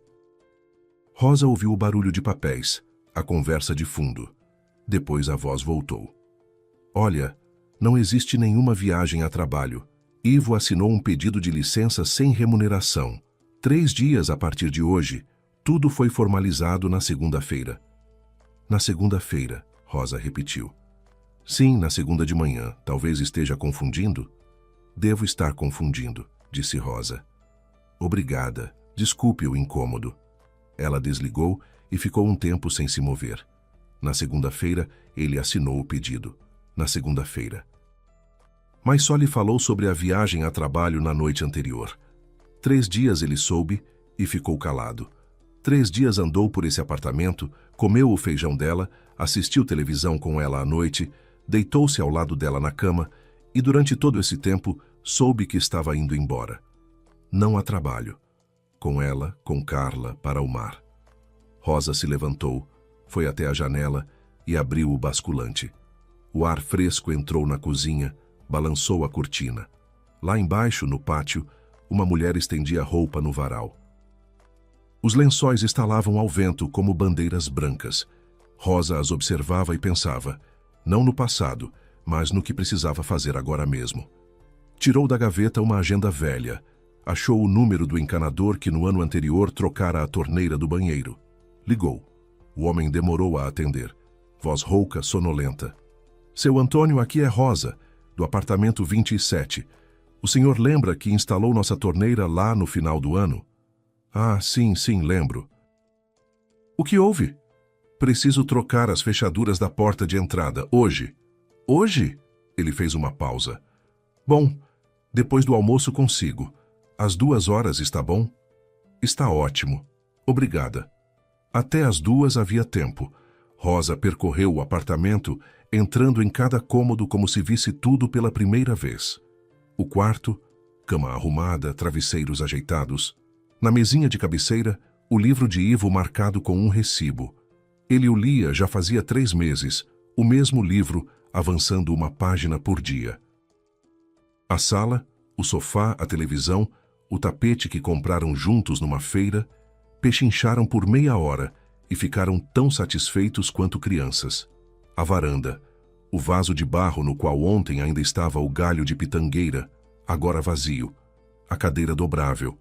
Rosa ouviu o barulho de papéis, a conversa de fundo. Depois a voz voltou. "Olha, não existe nenhuma viagem a trabalho. Ivo assinou um pedido de licença sem remuneração. 3 dias a partir de hoje. Tudo foi formalizado na segunda-feira." "Na segunda-feira", Rosa repetiu. Sim, na segunda de manhã. Talvez esteja confundindo? Devo estar confundindo, disse Rosa. Obrigada. Desculpe o incômodo. Ela desligou e ficou um tempo sem se mover. Na segunda-feira, ele assinou o pedido. Na segunda-feira. Mas só lhe falou sobre a viagem a trabalho na noite anterior. 3 dias ele soube e ficou calado. 3 dias andou por esse apartamento, comeu o feijão dela, assistiu televisão com ela à noite, deitou-se ao lado dela na cama e durante todo esse tempo soube que estava indo embora. Não a trabalho. Com ela, com Carla, para o mar. Rosa se levantou, foi até a janela e abriu o basculante. O ar fresco entrou na cozinha, balançou a cortina. Lá embaixo, no pátio, uma mulher estendia roupa no varal. Os lençóis estalavam ao vento como bandeiras brancas. Rosa as observava e pensava, não no passado, mas no que precisava fazer agora mesmo. Tirou da gaveta uma agenda velha. Achou o número do encanador que no ano anterior trocara a torneira do banheiro. Ligou. O homem demorou a atender. Voz rouca, sonolenta. Seu Antônio, aqui é Rosa, do apartamento 27. O senhor lembra que instalou nossa torneira lá no final do ano? Ah, sim, lembro. O que houve? Preciso trocar as fechaduras da porta de entrada, hoje. Hoje? Ele fez uma pausa. Bom, depois do almoço consigo. Às 2 horas está bom? Está ótimo. Obrigada. Até às 2 havia tempo. Rosa percorreu o apartamento, entrando em cada cômodo como se visse tudo pela primeira vez. O quarto, cama arrumada, travesseiros ajeitados. Na mesinha de cabeceira, o livro de Ivo marcado com um recibo. Ele o lia já fazia 3 meses, o mesmo livro, avançando uma página por dia. A sala, o sofá, a televisão, o tapete que compraram juntos numa feira, pechincharam por meia hora e ficaram tão satisfeitos quanto crianças. A varanda, o vaso de barro no qual ontem ainda estava o galho de pitangueira, agora vazio, a cadeira dobrável,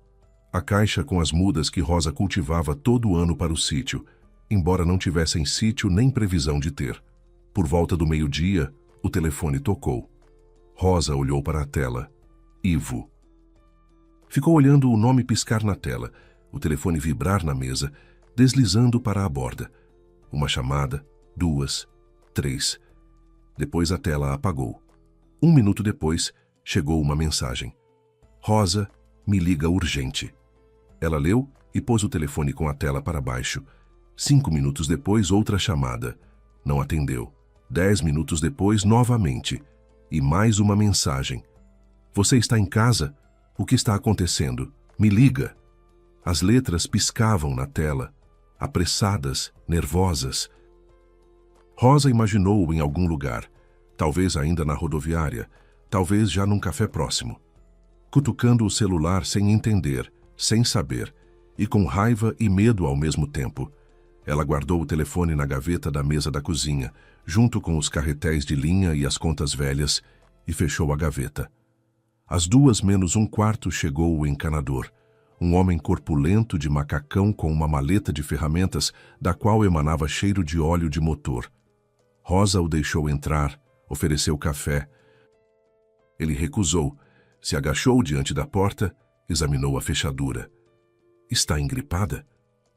a caixa com as mudas que Rosa cultivava todo ano para o sítio, embora não tivessem sítio nem previsão de ter. Por volta do meio-dia, o telefone tocou. Rosa olhou para a tela. Ivo. Ficou olhando o nome piscar na tela, o telefone vibrar na mesa, deslizando para a borda. Uma chamada, 2, 3. Depois a tela apagou. 1 minuto depois, chegou uma mensagem. Rosa, me liga urgente. Ela leu e pôs o telefone com a tela para baixo. 5 minutos depois, outra chamada. Não atendeu. 10 minutos depois, novamente. E mais uma mensagem. Você está em casa? O que está acontecendo? Me liga. As letras piscavam na tela, apressadas, nervosas. Rosa imaginou-o em algum lugar, talvez ainda na rodoviária, talvez já num café próximo. Cutucando o celular sem entender, sem saber, e com raiva e medo ao mesmo tempo. Ela guardou o telefone na gaveta da mesa da cozinha, junto com os carretéis de linha e as contas velhas, e fechou a gaveta. Às 2 menos um quarto chegou o encanador, um homem corpulento de macacão com uma maleta de ferramentas da qual emanava cheiro de óleo de motor. Rosa o deixou entrar, ofereceu café. Ele recusou, se agachou diante da porta, examinou a fechadura. — Está engripada?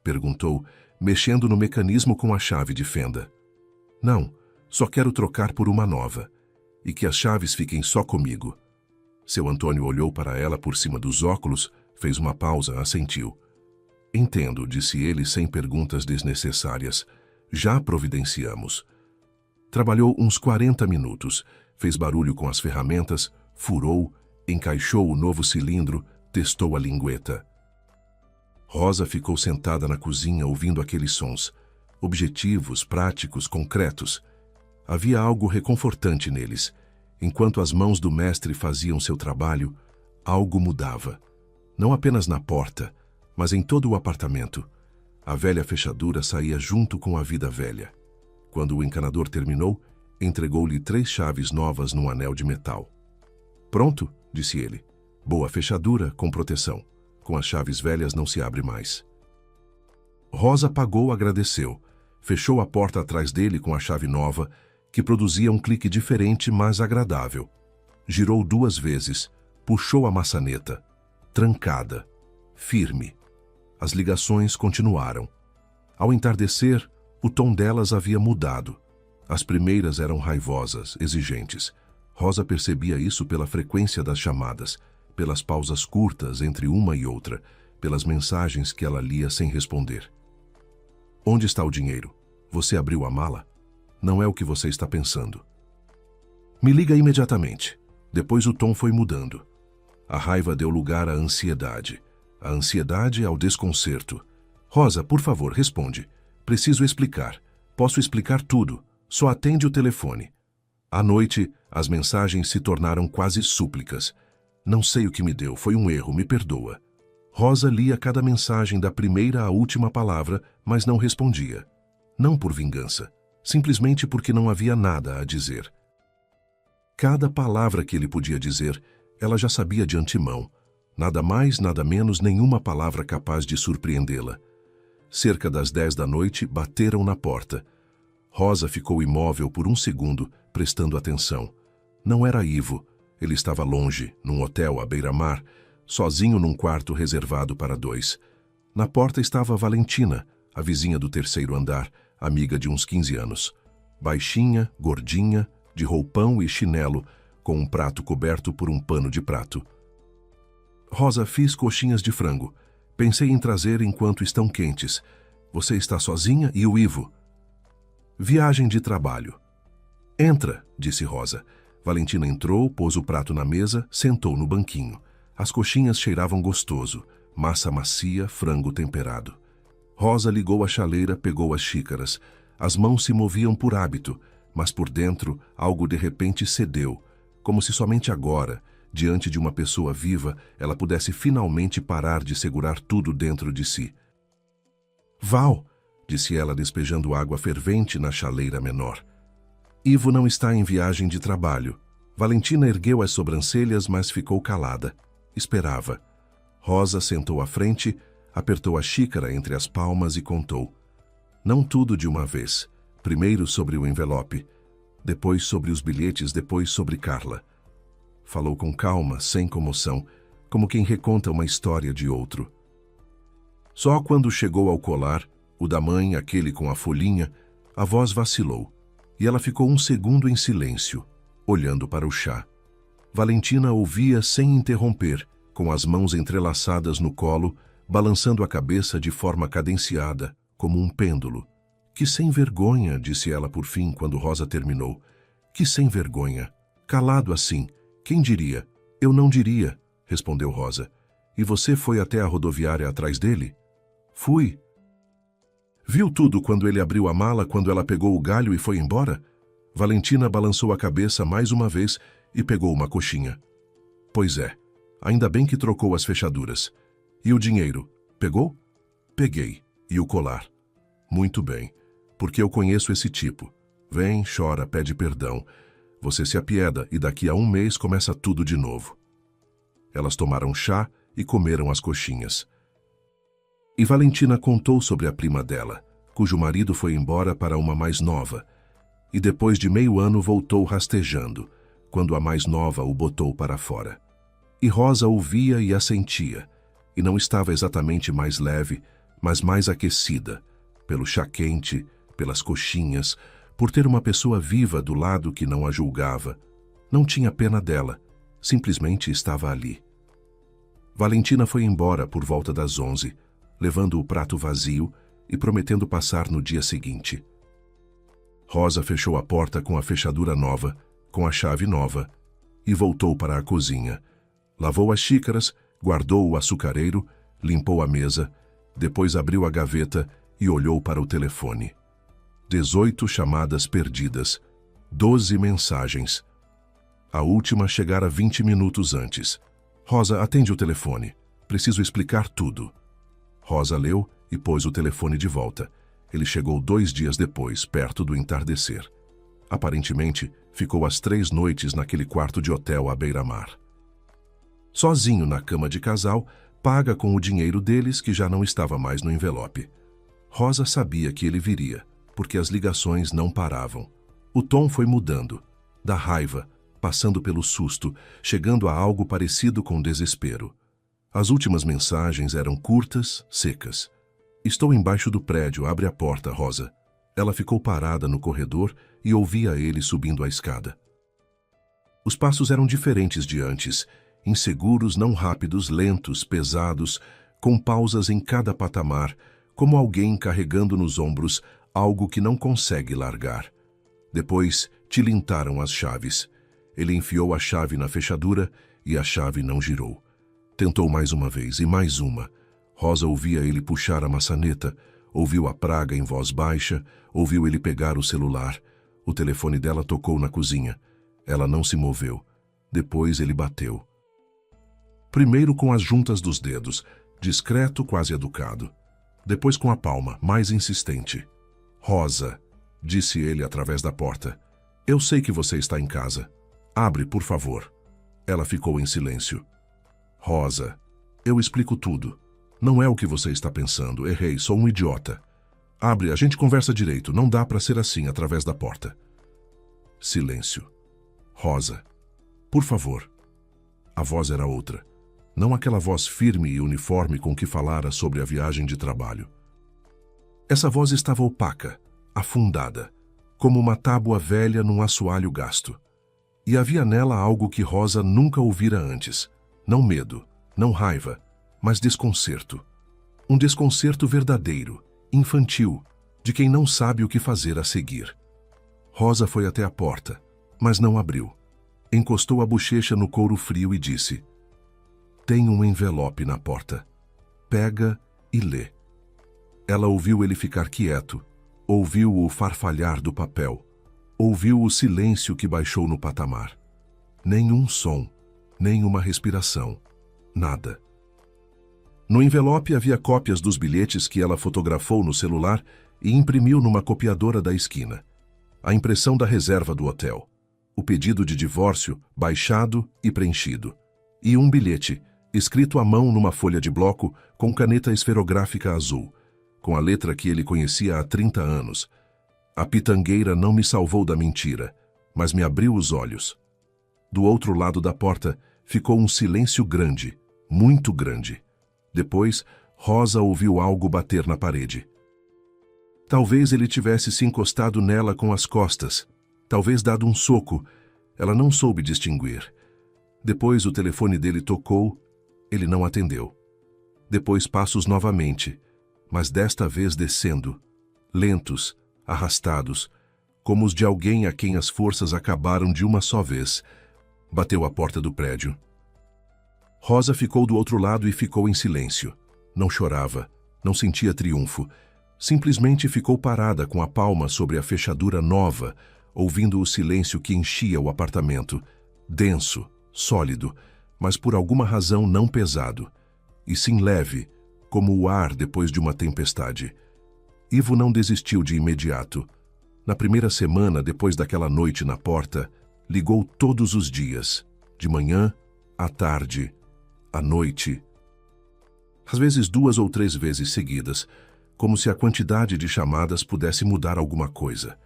Perguntou, mexendo no mecanismo com a chave de fenda. — Não, só quero trocar por uma nova. E que as chaves fiquem só comigo. Seu Antônio olhou para ela por cima dos óculos, fez uma pausa, assentiu. — Entendo, disse ele sem perguntas desnecessárias. Já providenciamos. Trabalhou uns 40 minutos, fez barulho com as ferramentas, furou, encaixou o novo cilindro, testou a lingueta. Rosa ficou sentada na cozinha ouvindo aqueles sons, objetivos, práticos, concretos. Havia algo reconfortante neles. Enquanto as mãos do mestre faziam seu trabalho, algo mudava. Não apenas na porta, mas em todo o apartamento. A velha fechadura saía junto com a vida velha. Quando o encanador terminou, entregou-lhe 3 chaves novas num anel de metal. — Pronto, disse ele. Boa fechadura, com proteção. Com as chaves velhas não se abre mais. Rosa pagou, agradeceu. Fechou a porta atrás dele com a chave nova que produzia um clique diferente, mas agradável. Girou 2 vezes, puxou a maçaneta. Trancada. Firme. As ligações continuaram. Ao entardecer, o tom delas havia mudado. As primeiras eram raivosas, exigentes. Rosa percebia isso pela frequência das chamadas, pelas pausas curtas entre uma e outra, pelas mensagens que ela lia sem responder. Onde está o dinheiro? Você abriu a mala? Não é o que você está pensando. Me liga imediatamente. Depois o tom foi mudando. A raiva deu lugar à ansiedade. A ansiedade ao desconcerto. Rosa, por favor, responde. Preciso explicar. Posso explicar tudo. Só atende o telefone. À noite, as mensagens se tornaram quase súplicas. Não sei o que me deu, foi um erro, me perdoa. Rosa lia cada mensagem da primeira à última palavra, mas não respondia. Não por vingança, simplesmente porque não havia nada a dizer. Cada palavra que ele podia dizer, ela já sabia de antemão. Nada mais, nada menos, nenhuma palavra capaz de surpreendê-la. Cerca das 10 da noite, bateram na porta. Rosa ficou imóvel por um segundo, prestando atenção. Não era Ivo. Ele estava longe, num hotel à beira-mar, sozinho num quarto reservado para 2. Na porta estava Valentina, a vizinha do 3º andar, amiga de uns 15 anos. Baixinha, gordinha, de roupão e chinelo, com um prato coberto por um pano de prato. Rosa, fiz coxinhas de frango. Pensei em trazer enquanto estão quentes. Você está sozinha e o Ivo? Viagem de trabalho. Entra, disse Rosa. Valentina entrou, pôs o prato na mesa, sentou no banquinho. As coxinhas cheiravam gostoso, massa macia, frango temperado. Rosa ligou a chaleira, pegou as xícaras. As mãos se moviam por hábito, mas por dentro algo de repente cedeu, como se somente agora, diante de uma pessoa viva, ela pudesse finalmente parar de segurar tudo dentro de si. Val, disse ela despejando água fervente na chaleira menor. Ivo não está em viagem de trabalho. Valentina ergueu as sobrancelhas, mas ficou calada. Esperava. Rosa sentou à frente, apertou a xícara entre as palmas e contou. Não tudo de uma vez. Primeiro sobre o envelope, depois sobre os bilhetes, depois sobre Carla. Falou com calma, sem comoção, como quem reconta uma história de outro. Só quando chegou ao colar, o da mãe, aquele com a folhinha, a voz vacilou, e ela ficou um segundo em silêncio, olhando para o chá. Valentina ouvia sem interromper, com as mãos entrelaçadas no colo, balançando a cabeça de forma cadenciada, como um pêndulo. Que sem vergonha, disse ela por fim, quando Rosa terminou. Que sem vergonha. Calado assim. Quem diria? Eu não diria, respondeu Rosa. E você foi até a rodoviária atrás dele? Fui. Viu tudo quando ele abriu a mala, quando ela pegou o galho e foi embora? Valentina balançou a cabeça mais uma vez e pegou uma coxinha. Pois é. Ainda bem que trocou as fechaduras. E o dinheiro? Pegou? Peguei. E o colar? Muito bem. Porque eu conheço esse tipo. Vem, chora, pede perdão. Você se apieda e daqui a um mês começa tudo de novo. Elas tomaram chá e comeram as coxinhas. E Valentina contou sobre a prima dela, cujo marido foi embora para uma mais nova, e depois de meio ano voltou rastejando, quando a mais nova o botou para fora. E Rosa ouvia e assentia, e não estava exatamente mais leve, mas mais aquecida, pelo chá quente, pelas coxinhas, por ter uma pessoa viva do lado que não a julgava. Não tinha pena dela, simplesmente estava ali. Valentina foi embora por volta das 11, levando o prato vazio e prometendo passar no dia seguinte. Rosa fechou a porta com a fechadura nova, com a chave nova, e voltou para a cozinha. Lavou as xícaras, guardou o açucareiro, limpou a mesa, depois abriu a gaveta e olhou para o telefone. 18 chamadas perdidas, 12 mensagens. A última chegara 20 minutos antes. Rosa, atende o telefone. Preciso explicar tudo. Rosa leu e pôs o telefone de volta. Ele chegou 2 dias depois, perto do entardecer. Aparentemente, ficou as 3 noites naquele quarto de hotel à beira-mar. Sozinho na cama de casal, paga com o dinheiro deles que já não estava mais no envelope. Rosa sabia que ele viria, porque as ligações não paravam. O tom foi mudando, da raiva, passando pelo susto, chegando a algo parecido com desespero. As últimas mensagens eram curtas, secas. Estou embaixo do prédio, abre a porta, Rosa. Ela ficou parada no corredor e ouvia ele subindo a escada. Os passos eram diferentes de antes, inseguros, não rápidos, lentos, pesados, com pausas em cada patamar, como alguém carregando nos ombros algo que não consegue largar. Depois, tilintaram as chaves. Ele enfiou a chave na fechadura e a chave não girou. Tentou mais uma vez e mais uma. Rosa ouvia ele puxar a maçaneta, ouviu a praga em voz baixa, ouviu ele pegar o celular. O telefone dela tocou na cozinha. Ela não se moveu. Depois ele bateu. Primeiro com as juntas dos dedos, discreto, quase educado. Depois com a palma, mais insistente. Rosa, disse ele através da porta. Eu sei que você está em casa. Abre, por favor. Ela ficou em silêncio. Rosa, eu explico tudo. Não é o que você está pensando. Errei, sou um idiota. Abre, a gente conversa direito. Não dá para ser assim através da porta. Silêncio. Rosa, por favor. A voz era outra. Não aquela voz firme e uniforme com que falara sobre a viagem de trabalho. Essa voz estava opaca, afundada, como uma tábua velha num assoalho gasto. E havia nela algo que Rosa nunca ouvira antes. Não medo, não raiva, mas desconcerto. Um desconcerto verdadeiro, infantil, de quem não sabe o que fazer a seguir. Rosa foi até a porta, mas não abriu. Encostou a bochecha no couro frio e disse: tem um envelope na porta. Pega e lê. Ela ouviu ele ficar quieto, ouviu o farfalhar do papel, ouviu o silêncio que baixou no patamar. Nenhum som, nenhuma respiração, nada. No envelope havia cópias dos bilhetes que ela fotografou no celular e imprimiu numa copiadora da esquina. A impressão da reserva do hotel, o pedido de divórcio baixado e preenchido, e um bilhete, escrito à mão numa folha de bloco com caneta esferográfica azul, com a letra que ele conhecia há 30 anos. A pitangueira não me salvou da mentira, mas me abriu os olhos. Do outro lado da porta ficou um silêncio grande, muito grande. Depois, Rosa ouviu algo bater na parede. Talvez ele tivesse se encostado nela com as costas, talvez dado um soco. Ela não soube distinguir. Depois o telefone dele tocou. Ele não atendeu. Depois passos novamente, mas desta vez descendo, lentos, arrastados, como os de alguém a quem as forças acabaram de uma só vez. Bateu à porta do prédio. Rosa ficou do outro lado e ficou em silêncio. Não chorava, não sentia triunfo. Simplesmente ficou parada com a palma sobre a fechadura nova, ouvindo o silêncio que enchia o apartamento, denso, sólido, mas por alguma razão não pesado, e sim leve, como o ar depois de uma tempestade. Ivo não desistiu de imediato. Na primeira semana, depois daquela noite na porta, ligou todos os dias, de manhã, à tarde, à noite. Às vezes 2 ou 3 vezes seguidas, como se a quantidade de chamadas pudesse mudar alguma coisa.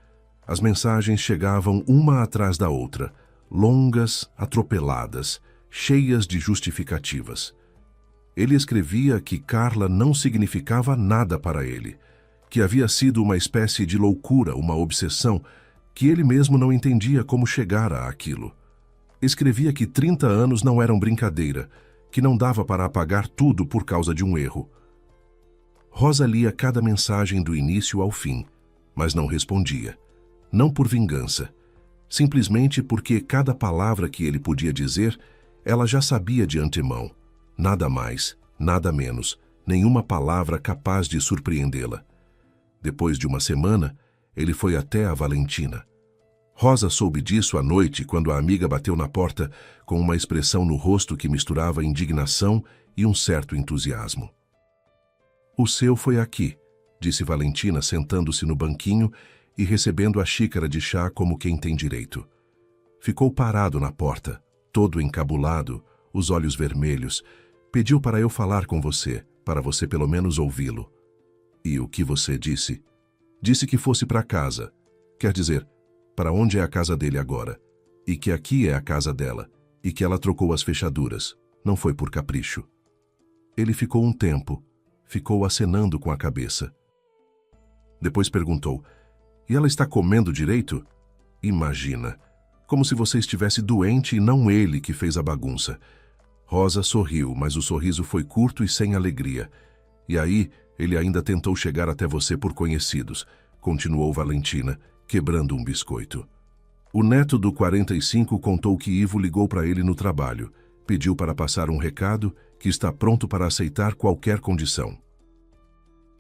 As mensagens chegavam uma atrás da outra, longas, atropeladas, cheias de justificativas. Ele escrevia que Carla não significava nada para ele, que havia sido uma espécie de loucura, uma obsessão, que ele mesmo não entendia como chegara àquilo. Escrevia que 30 anos não eram brincadeira, que não dava para apagar tudo por causa de um erro. Rosa lia cada mensagem do início ao fim, mas não respondia. Não por vingança, simplesmente porque cada palavra que ele podia dizer, ela já sabia de antemão. Nada mais, nada menos, nenhuma palavra capaz de surpreendê-la. Depois de uma semana, ele foi até a Valentina. Rosa soube disso à noite quando a amiga bateu na porta com uma expressão no rosto que misturava indignação e um certo entusiasmo. O seu foi aqui, disse Valentina sentando-se no banquinho e recebendo a xícara de chá como quem tem direito. Ficou parado na porta, todo encabulado, os olhos vermelhos. Pediu para eu falar com você, para você pelo menos ouvi-lo. E o que você disse? Disse que fosse para casa. Quer dizer, para onde é a casa dele agora, e que aqui é a casa dela, e que ela trocou as fechaduras, não foi por capricho. Ele ficou um tempo, ficou acenando com a cabeça. Depois perguntou, e ela está comendo direito? Imagina, como se você estivesse doente e não ele que fez a bagunça. Rosa sorriu, mas o sorriso foi curto e sem alegria. E aí, ele ainda tentou chegar até você por conhecidos, continuou Valentina, quebrando um biscoito. O neto do 45 contou que Ivo ligou para ele no trabalho, pediu para passar um recado, que está pronto para aceitar qualquer condição.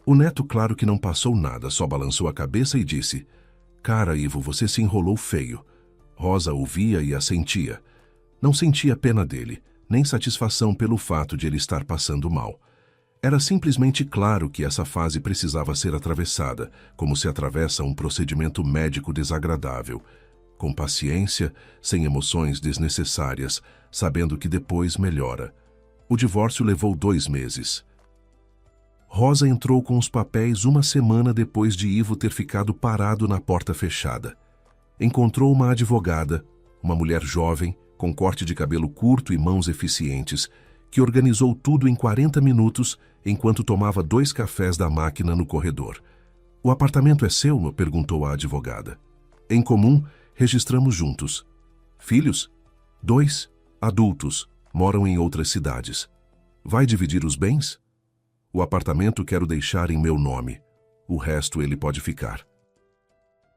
O neto claro que não passou nada, só balançou a cabeça e disse, cara, Ivo, você se enrolou feio. Rosa ouvia e assentia. Não sentia pena dele, nem satisfação pelo fato de ele estar passando mal. Era simplesmente claro que essa fase precisava ser atravessada, como se atravessa um procedimento médico desagradável, com paciência, sem emoções desnecessárias, sabendo que depois melhora. O divórcio levou 2 meses. Rosa entrou com os papéis uma semana depois de Ivo ter ficado parado na porta fechada. Encontrou uma advogada, uma mulher jovem, com corte de cabelo curto e mãos eficientes, que organizou tudo em 40 minutos enquanto tomava 2 cafés da máquina no corredor. O apartamento é seu? Perguntou a advogada. Em comum, registramos juntos. Filhos? 2, adultos, moram em outras cidades. Vai dividir os bens? O apartamento quero deixar em meu nome. O resto ele pode ficar.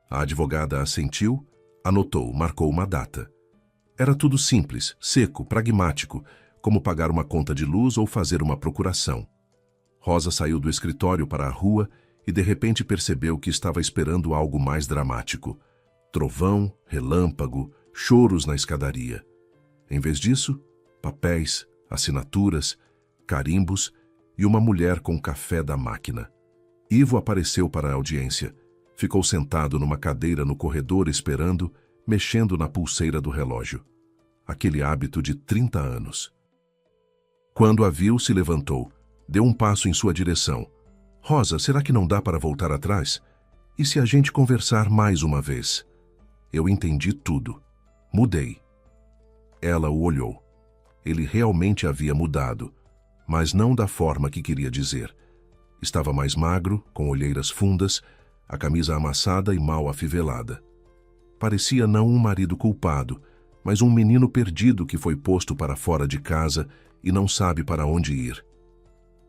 A advogada assentiu, anotou, marcou uma data. Era tudo simples, seco, pragmático, como pagar uma conta de luz ou fazer uma procuração. Rosa saiu do escritório para a rua e de repente percebeu que estava esperando algo mais dramático. Trovão, relâmpago, choros na escadaria. Em vez disso, papéis, assinaturas, carimbos e uma mulher com café da máquina. Ivo apareceu para a audiência. Ficou sentado numa cadeira no corredor esperando, mexendo na pulseira do relógio. Aquele hábito de 30 anos. Quando a viu, se levantou, deu um passo em sua direção. Rosa, será que não dá para voltar atrás? E se a gente conversar mais uma vez? Eu entendi tudo. Mudei. Ela o olhou. Ele realmente havia mudado, mas não da forma que queria dizer. Estava mais magro, com olheiras fundas, a camisa amassada e mal afivelada. Parecia não um marido culpado, mas um menino perdido que foi posto para fora de casa e não sabe para onde ir.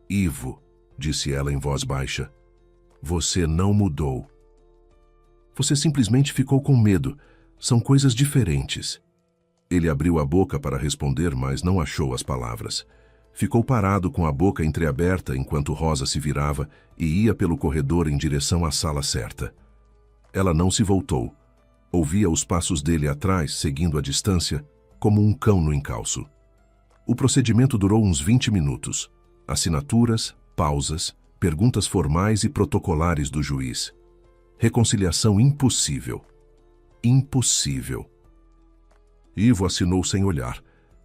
Ivo, disse ela em voz baixa, você não mudou. Você simplesmente ficou com medo. São coisas diferentes. Ele abriu a boca para responder, mas não achou as palavras. Ficou parado com a boca entreaberta enquanto Rosa se virava e ia pelo corredor em direção à sala certa. Ela não se voltou. Ouvia os passos dele atrás, seguindo a distância, como um cão no encalço. O procedimento durou uns 20 minutos. Assinaturas, pausas, perguntas formais e protocolares do juiz. Reconciliação impossível. Impossível. Ivo assinou sem olhar,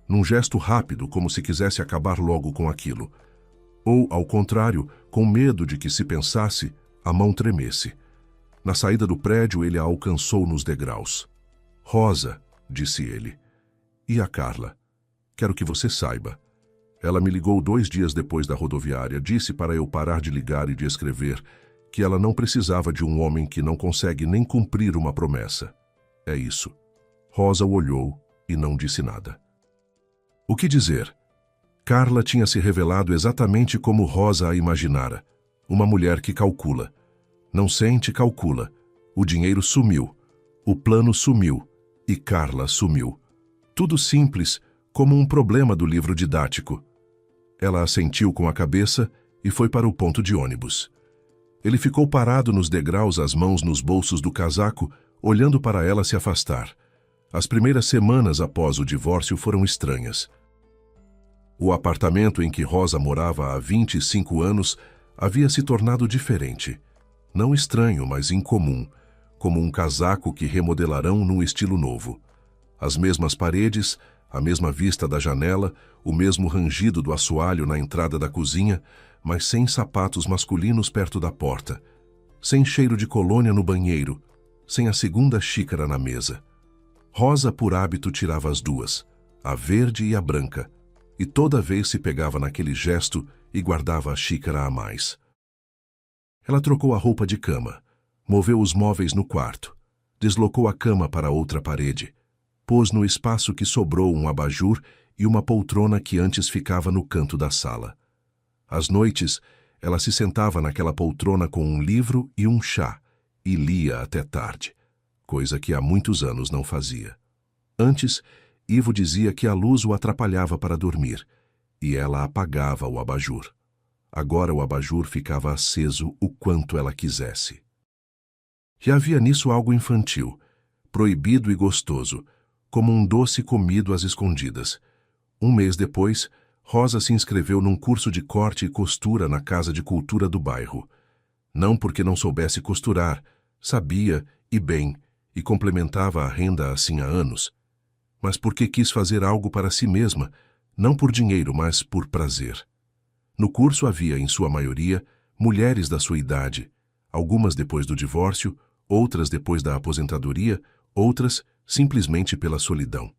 num gesto rápido, como se quisesse acabar logo com aquilo. Ou, ao contrário, com medo de que, se pensasse, a mão tremesse. Na saída do prédio, ele a alcançou nos degraus. Rosa, disse ele. E a Carla? Quero que você saiba. Ela me ligou 2 dias depois da rodoviária, disse para eu parar de ligar e de escrever, que ela não precisava de um homem que não consegue nem cumprir uma promessa. É isso. Rosa o olhou e não disse nada. O que dizer? Carla tinha se revelado exatamente como Rosa a imaginara. Uma mulher que calcula. Não sente, calcula. O dinheiro sumiu. O plano sumiu. E Carla sumiu. Tudo simples, como um problema do livro didático. Ela assentiu com a cabeça e foi para o ponto de ônibus. Ele ficou parado nos degraus, as mãos nos bolsos do casaco, olhando para ela se afastar. As primeiras semanas após o divórcio foram estranhas. O apartamento em que Rosa morava há 25 anos havia se tornado diferente. Não estranho, mas incomum, como um casaco que remodelarão num estilo novo. As mesmas paredes, a mesma vista da janela, o mesmo rangido do assoalho na entrada da cozinha, mas sem sapatos masculinos perto da porta, sem cheiro de colônia no banheiro, sem a segunda xícara na mesa. Rosa, por hábito, tirava as duas, a verde e a branca, e toda vez se pegava naquele gesto e guardava a xícara a mais. Ela trocou a roupa de cama, moveu os móveis no quarto, deslocou a cama para outra parede, pôs no espaço que sobrou um abajur e uma poltrona que antes ficava no canto da sala. Às noites, ela se sentava naquela poltrona com um livro e um chá, e lia até tarde, coisa que há muitos anos não fazia. Antes, Ivo dizia que a luz o atrapalhava para dormir, e ela apagava o abajur. Agora o abajur ficava aceso o quanto ela quisesse. E havia nisso algo infantil, proibido e gostoso, como um doce comido às escondidas. Um mês depois, Rosa se inscreveu num curso de corte e costura na Casa de Cultura do bairro. Não porque não soubesse costurar, sabia, e bem, e complementava a renda assim há anos, mas porque quis fazer algo para si mesma, não por dinheiro, mas por prazer. No curso havia, em sua maioria, mulheres da sua idade, algumas depois do divórcio, outras depois da aposentadoria, outras simplesmente pela solidão.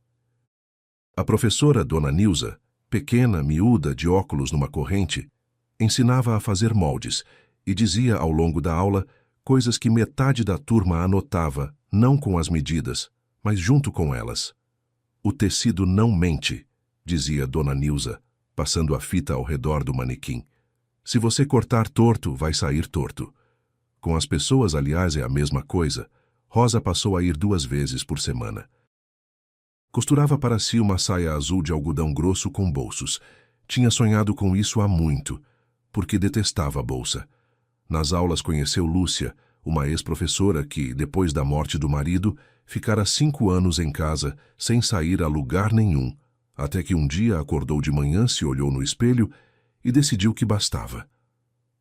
A professora Dona Nilza, pequena, miúda, de óculos numa corrente, ensinava a fazer moldes e dizia ao longo da aula coisas que metade da turma anotava, não com as medidas, mas junto com elas. O tecido não mente, dizia Dona Nilza, passando a fita ao redor do manequim. Se você cortar torto, vai sair torto. Com as pessoas, aliás, é a mesma coisa. Rosa passou a ir 2 vezes por semana. Costurava para si uma saia azul de algodão grosso com bolsos. Tinha sonhado com isso há muito, porque detestava a bolsa. Nas aulas conheceu Lúcia, uma ex-professora que, depois da morte do marido, ficara 5 anos em casa, sem sair a lugar nenhum, até que um dia acordou de manhã, se olhou no espelho e decidiu que bastava.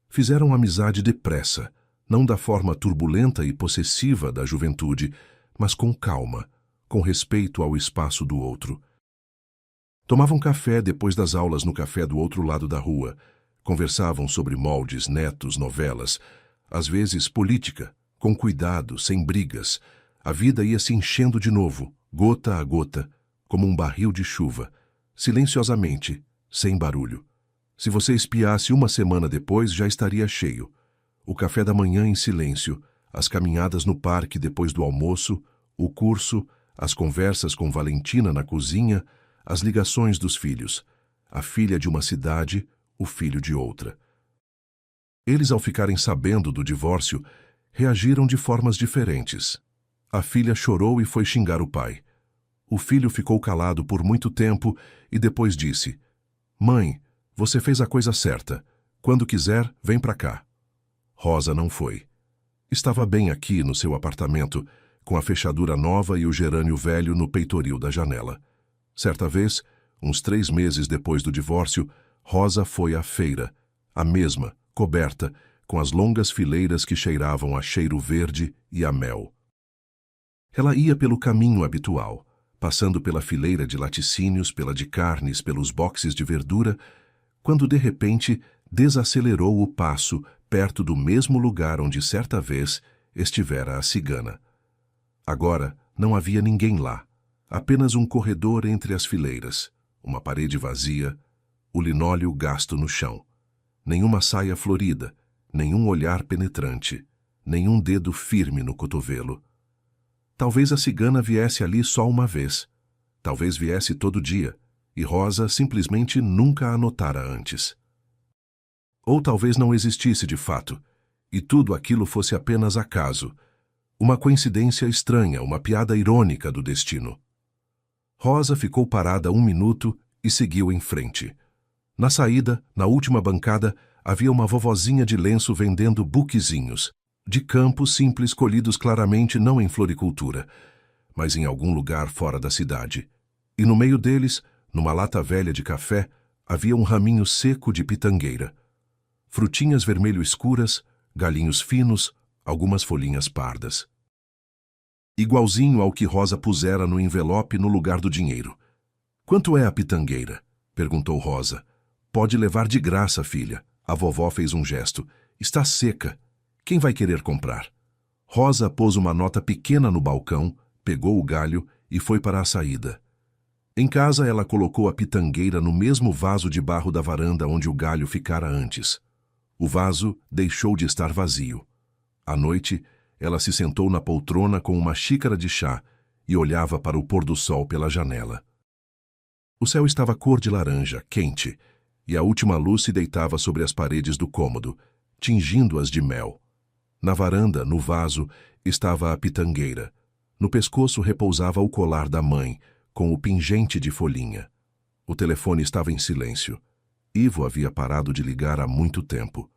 Fizeram amizade depressa, não da forma turbulenta e possessiva da juventude, mas com calma, com respeito ao espaço do outro. Tomavam café depois das aulas no café do outro lado da rua, conversavam sobre moldes, netos, novelas, às vezes política, com cuidado, sem brigas. A vida ia se enchendo de novo, gota a gota, como um barril de chuva, silenciosamente, sem barulho. Se você espiasse 1 semana depois, já estaria cheio. O café da manhã em silêncio, as caminhadas no parque depois do almoço, o curso, as conversas com Valentina na cozinha, as ligações dos filhos, a filha de uma cidade, o filho de outra. Eles, ao ficarem sabendo do divórcio, reagiram de formas diferentes. A filha chorou e foi xingar o pai. O filho ficou calado por muito tempo e depois disse: "Mãe, você fez a coisa certa. Quando quiser, vem pra cá." Rosa não foi. Estava bem aqui no seu apartamento, com a fechadura nova e o gerânio velho no peitoril da janela. Certa vez, uns 3 meses depois do divórcio, Rosa foi à feira, a mesma, coberta, com as longas fileiras que cheiravam a cheiro verde e a mel. Ela ia pelo caminho habitual, passando pela fileira de laticínios, pela de carnes, pelos boxes de verdura, quando de repente desacelerou o passo perto do mesmo lugar onde certa vez estivera a cigana. Agora não havia ninguém lá, apenas um corredor entre as fileiras, uma parede vazia, o linóleo gasto no chão. Nenhuma saia florida, nenhum olhar penetrante, nenhum dedo firme no cotovelo. Talvez a cigana viesse ali só uma vez, talvez viesse todo dia, e Rosa simplesmente nunca a notara antes. Ou talvez não existisse de fato, e tudo aquilo fosse apenas acaso, uma coincidência estranha, uma piada irônica do destino. Rosa ficou parada 1 minuto e seguiu em frente. Na saída, na última bancada, havia uma vovozinha de lenço vendendo buquezinhos, de campo simples colhidos claramente não em floricultura, mas em algum lugar fora da cidade. E no meio deles, numa lata velha de café, havia um raminho seco de pitangueira. Frutinhas vermelho escuras, galinhos finos, algumas folhinhas pardas. Igualzinho ao que Rosa pusera no envelope no lugar do dinheiro. "Quanto é a pitangueira?" perguntou Rosa. "Pode levar de graça, filha." A vovó fez um gesto. "Está seca. Quem vai querer comprar?" Rosa pôs uma nota pequena no balcão, pegou o galho e foi para a saída. Em casa, ela colocou a pitangueira no mesmo vaso de barro da varanda onde o galho ficara antes. O vaso deixou de estar vazio. À noite, ela se sentou na poltrona com uma xícara de chá e olhava para o pôr do sol pela janela. O céu estava cor de laranja, quente, e a última luz se deitava sobre as paredes do cômodo, tingindo-as de mel. Na varanda, no vaso, estava a pitangueira. No pescoço repousava o colar da mãe, com o pingente de folhinha. O telefone estava em silêncio. Ivo havia parado de ligar há muito tempo.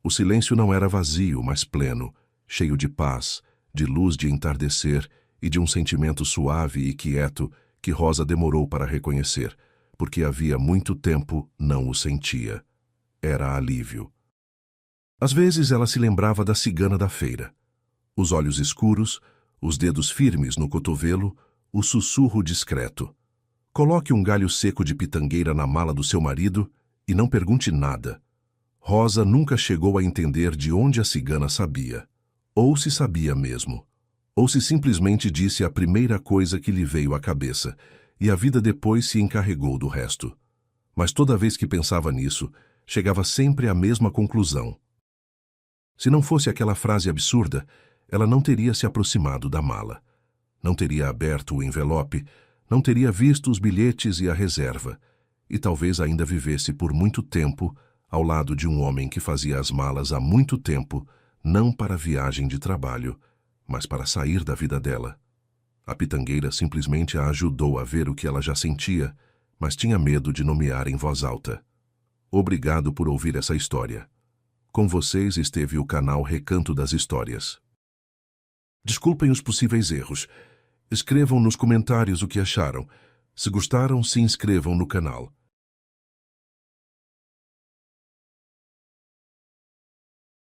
O silêncio não era vazio, mas pleno, cheio de paz, de luz de entardecer e de um sentimento suave e quieto que Rosa demorou para reconhecer, porque havia muito tempo não o sentia. Era alívio. Às vezes ela se lembrava da cigana da feira. Os olhos escuros, os dedos firmes no cotovelo, o sussurro discreto. Coloque um galho seco de pitangueira na mala do seu marido e não pergunte nada. Rosa nunca chegou a entender de onde a cigana sabia. Ou se sabia mesmo. Ou se simplesmente disse a primeira coisa que lhe veio à cabeça, e a vida depois se encarregou do resto. Mas toda vez que pensava nisso, chegava sempre à mesma conclusão. Se não fosse aquela frase absurda, ela não teria se aproximado da mala. Não teria aberto o envelope, não teria visto os bilhetes e a reserva, e talvez ainda vivesse por muito tempo ao lado de um homem que fazia as malas há muito tempo, não para viagem de trabalho, mas para sair da vida dela. A pitangueira simplesmente a ajudou a ver o que ela já sentia, mas tinha medo de nomear em voz alta. Obrigado por ouvir essa história. Com vocês esteve o canal Recanto das Histórias. Desculpem os possíveis erros. Escrevam nos comentários o que acharam. Se gostaram, se inscrevam no canal.